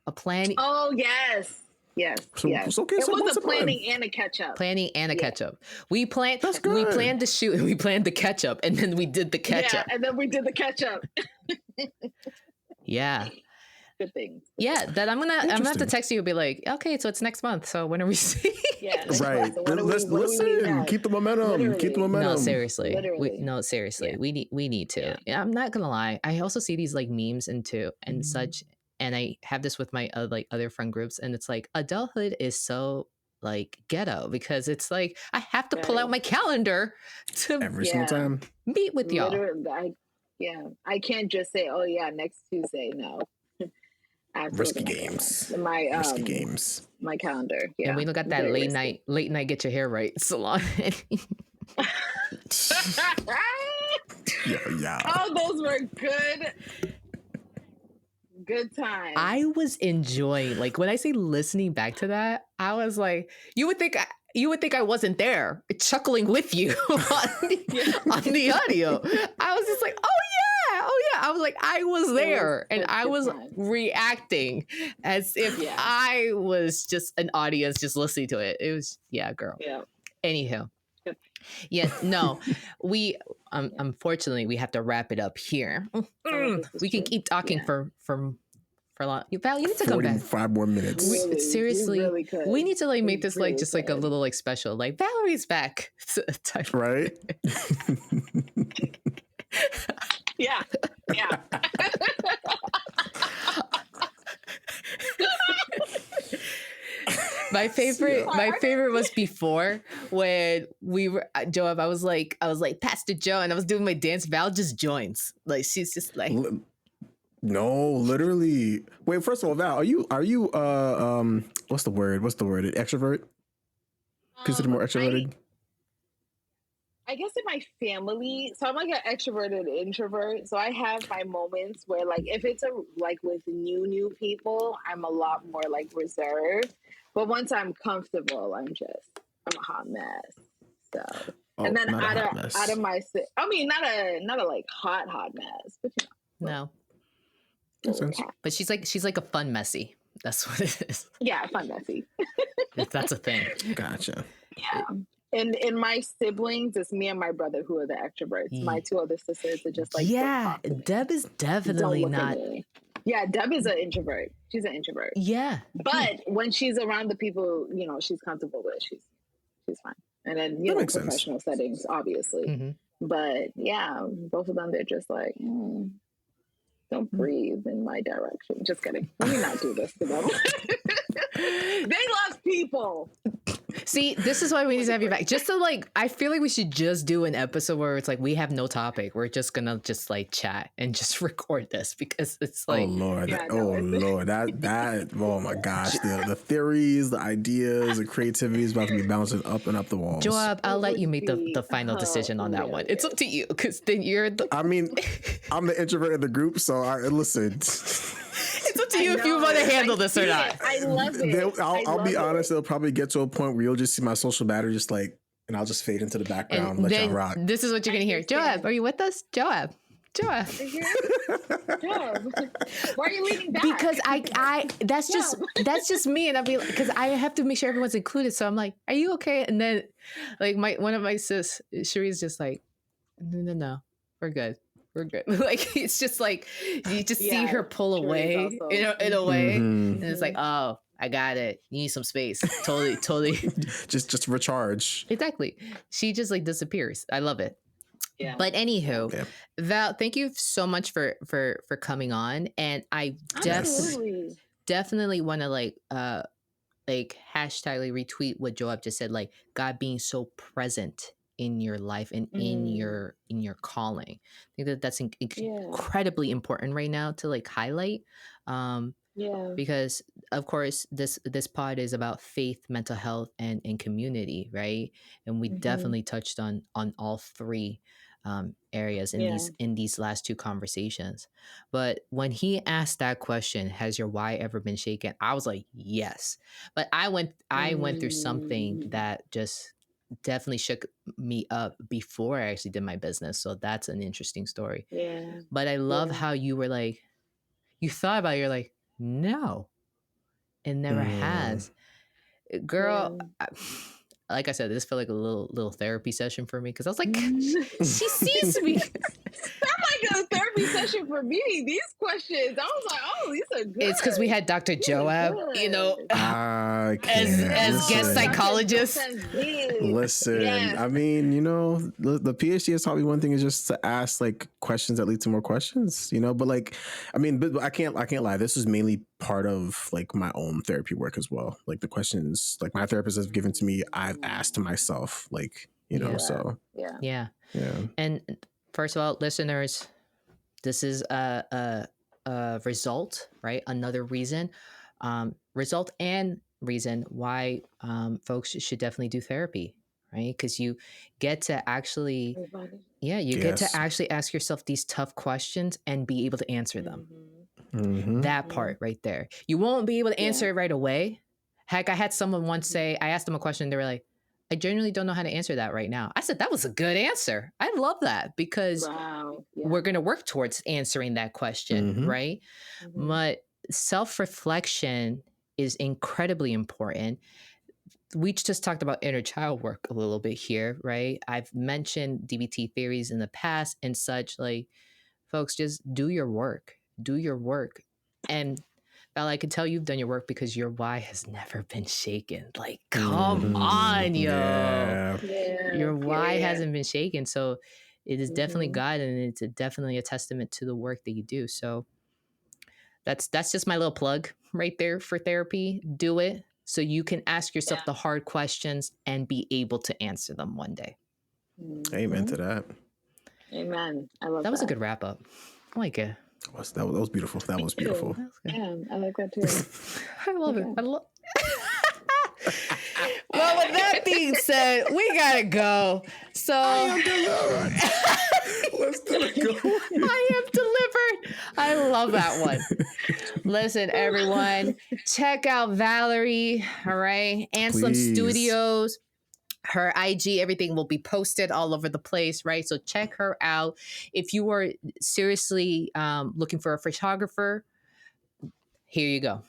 [SPEAKER 2] Oh, yes. Yes.
[SPEAKER 3] Okay,
[SPEAKER 2] it was a planning and a catch up.
[SPEAKER 1] We planned the shoot and we planned the catch up, and then we did the catch up.
[SPEAKER 2] And then we did the catch up.
[SPEAKER 1] Yeah.
[SPEAKER 2] Good thing.
[SPEAKER 1] Yeah, that I'm gonna have to text you and be like, okay, so it's next month. So when are we seeing?
[SPEAKER 2] Yeah,
[SPEAKER 3] right.
[SPEAKER 2] So
[SPEAKER 3] listen, keep the momentum.
[SPEAKER 2] Literally.
[SPEAKER 3] Keep the momentum.
[SPEAKER 1] No, seriously.
[SPEAKER 2] Yeah.
[SPEAKER 1] We need to. Yeah, I'm not gonna lie. I also see these like memes and such, and I have this with my other friend groups, and it's like adulthood is so like ghetto, because it's like I have to pull out my calendar to
[SPEAKER 3] every single time
[SPEAKER 1] meet with y'all.
[SPEAKER 2] I can't just say, oh yeah, next Tuesday. No.
[SPEAKER 3] Risky games.
[SPEAKER 2] Risky games. My calendar. Yeah.
[SPEAKER 1] And we don't got that late night get your hair right salon.
[SPEAKER 3] Yeah.
[SPEAKER 2] Oh, those were good times.
[SPEAKER 1] I was enjoying, like, when I say listening back to that, I was like, you would think I wasn't there, chuckling with you on the audio. I was just like, oh yeah. I was like, I was there, and I was reacting as if I was just an audience just listening to it. It was, girl.
[SPEAKER 2] Yeah.
[SPEAKER 1] Anyhow. Yeah, no, we unfortunately we have to wrap it up here. We can keep talking for long. Val, you need to come back.
[SPEAKER 3] 45 more minutes.
[SPEAKER 1] Seriously,
[SPEAKER 2] really
[SPEAKER 1] we need to make this
[SPEAKER 2] really
[SPEAKER 1] just like a little like special, like Valerie's back type.
[SPEAKER 3] Right?
[SPEAKER 2] Yeah.
[SPEAKER 1] My favorite was before when we were Joab. I was like Pastor Joe, and I was doing my dance. Val just joins, like she's just like.
[SPEAKER 3] No, literally. Wait, first of all, Val, are you what's the word? An extrovert? Consider more extroverted?
[SPEAKER 2] I I guess in my family, so I'm like an extroverted introvert. So I have my moments where like, if it's like with new people, I'm a lot more like reserved. But once I'm comfortable, I'm a hot mess. So, and then out of my, I mean, not a like hot mess, but
[SPEAKER 1] no.
[SPEAKER 3] Sense.
[SPEAKER 1] But she's like a fun messy. That's what it is.
[SPEAKER 2] Yeah, fun messy.
[SPEAKER 1] If that's a thing.
[SPEAKER 3] Gotcha.
[SPEAKER 2] Yeah. And in my siblings, it's me and my brother who are the extroverts. My two other sisters are just like,
[SPEAKER 1] Deb is definitely not.
[SPEAKER 2] Yeah, Deb is an introvert. She's an introvert.
[SPEAKER 1] Yeah.
[SPEAKER 2] But when she's around the people, she's comfortable with, she's fine. And then, professional settings, obviously. Mm-hmm. But yeah, both of them, they're just like, don't breathe in my direction. Just kidding. Let me not do this to them. They love people.
[SPEAKER 1] See, this is why we need to have you back. Just to like, I feel like we should just do an episode where it's like, we have no topic. We're just gonna just like chat and just record this because it's like,
[SPEAKER 3] oh Lord, that oh my gosh, the theories, the ideas, the creativity is about to be bouncing up and up the walls.
[SPEAKER 1] Joab, I'll let you make the final decision on that one. It's up to you because then you're the.
[SPEAKER 3] I mean, I'm the introvert in the group, so listen.
[SPEAKER 1] It's up to you if you want to handle this or not.
[SPEAKER 2] I love it.
[SPEAKER 3] I'll be honest. It'll probably get to a point where you'll just see my social battery just like, and I'll just fade into the background and let y'all rock.
[SPEAKER 1] This is what you're gonna hear. Joab, are you with us? Joab.
[SPEAKER 2] Joab. Why are you leaning back?
[SPEAKER 1] Because I that's just me, and I'll be like, because I have to make sure everyone's included. So I'm like, are you okay? And then like one of my sis, Cherie's just like, no, we're good. We're good. Like, it's just like, you just see her pull away, in a way. Mm-hmm. And it's like, oh, I got it. You need some space. Totally.
[SPEAKER 3] just recharge.
[SPEAKER 1] Exactly. She just like disappears. I love it. Yeah. But anywho, Val, thank you so much for coming on. And I definitely want to like hashtag retweet what Joab just said, like God being so present in your life and in your calling. I think that's incredibly important right now to like highlight. Because of course this pod is about faith, mental health, and community, right? And we definitely touched on all three areas in these last two conversations. But when he asked that question, has your why ever been shaken? I was like, yes. But I went through something that just definitely shook me up before I actually did my business. So that's an interesting story. Yeah. But I love how you were like, you thought about it, you're like, no, it never has. Girl, like I said, this felt like a little therapy session for me because I was like, she sees me.
[SPEAKER 2] That might be a therapy session for me. These questions, I was like, oh, these are good.
[SPEAKER 1] It's because we had Dr. Joab, as guest psychologist.
[SPEAKER 3] Listen, I mean, the PhD has taught me one thing is just to ask like questions that lead to more questions, but like, I mean, but I can't lie. This is mainly part of like my own therapy work as well. Like the questions like my therapist has given to me, I've asked to myself, like, so.
[SPEAKER 1] Yeah. And first of all, listeners, this is a result, right? Another reason, result and reason why folks should definitely do therapy, right? Because you get to actually, get to actually ask yourself these tough questions and be able to answer them. That part right there. You won't be able to answer it right away. Heck, I had someone once say, I asked them a question, they were like, I genuinely don't know how to answer that right now. I said, that was a good answer. I love that because we're going to work towards answering that question, right? But self-reflection is incredibly important. We just talked about inner child work a little bit here, right? I've mentioned DBT theories in the past and such. Like, folks, just do your work. Do your work. And Val, I can tell you've done your work because your why has never been shaken. Like, come on, yo. Yeah. Your why hasn't been shaken. So it is definitely God, and it's definitely a testament to the work that you do. So that's just my little plug right there for therapy. Do it so you can ask yourself the hard questions and be able to answer them one day.
[SPEAKER 3] Amen to that.
[SPEAKER 2] Amen. I love that.
[SPEAKER 1] That was a good wrap up. I like it.
[SPEAKER 3] That was beautiful. That was beautiful.
[SPEAKER 2] Yeah, I like that too.
[SPEAKER 1] I love it. Well, with that being said, Listen, we gotta go. So
[SPEAKER 3] Let's do it.
[SPEAKER 1] I am delivered. I love that one. Listen, everyone, check out Valerie. All right, Anselme Studios. Her IG, everything will be posted all over the place, right? So check her out. If you are seriously looking for a photographer, here you go.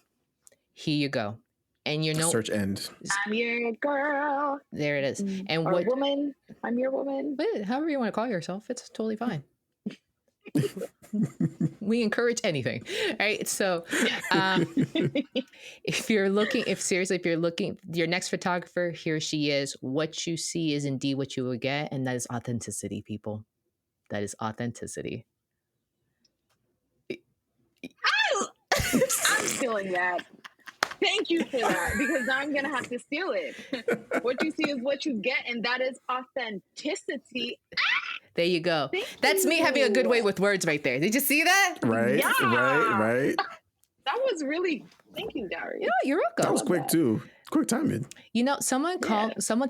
[SPEAKER 1] Here you go. And you know,
[SPEAKER 3] search end.
[SPEAKER 2] I'm your girl.
[SPEAKER 1] There it is. And
[SPEAKER 2] or woman. I'm your woman.
[SPEAKER 1] However you want to call yourself, it's totally fine. We encourage anything, right? So if you're looking, your next photographer, here she is. What you see is indeed what you will get, and that is authenticity, people. That is authenticity.
[SPEAKER 2] I'm stealing that. Thank you for that, because now I'm gonna have to steal it. What you see is what you get, and that is authenticity.
[SPEAKER 1] There you go. That's me having a good way with words right there. Did you see that?
[SPEAKER 3] Right, yeah. right.
[SPEAKER 2] That was really, thank you, Dari.
[SPEAKER 1] Yeah, you're welcome.
[SPEAKER 3] That was quick too. Quick timing.
[SPEAKER 1] You know, someone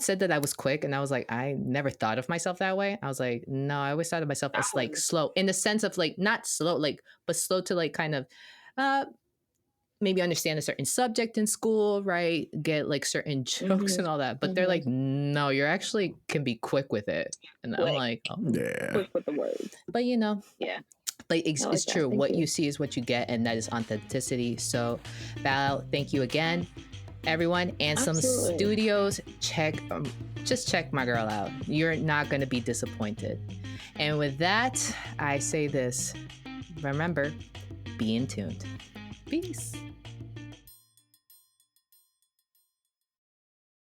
[SPEAKER 1] said that I was quick, and I was like, I never thought of myself that way. I was like, no, I always thought of myself as like slow, in the sense of like not slow, like, but slow to like kind of maybe understand a certain subject in school, right? Get like certain jokes and all that. But they're like, no, you're actually can be quick with it. And I'm like, oh.
[SPEAKER 3] Yeah.
[SPEAKER 2] Quick with the words.
[SPEAKER 1] But you know.
[SPEAKER 2] Yeah.
[SPEAKER 1] But it's true. What you see is what you get, and that is authenticity. So Val, thank you again. Everyone, Anselme Studios, just check my girl out. You're not going to be disappointed. And with that, I say this. Remember, be in tuned. Peace.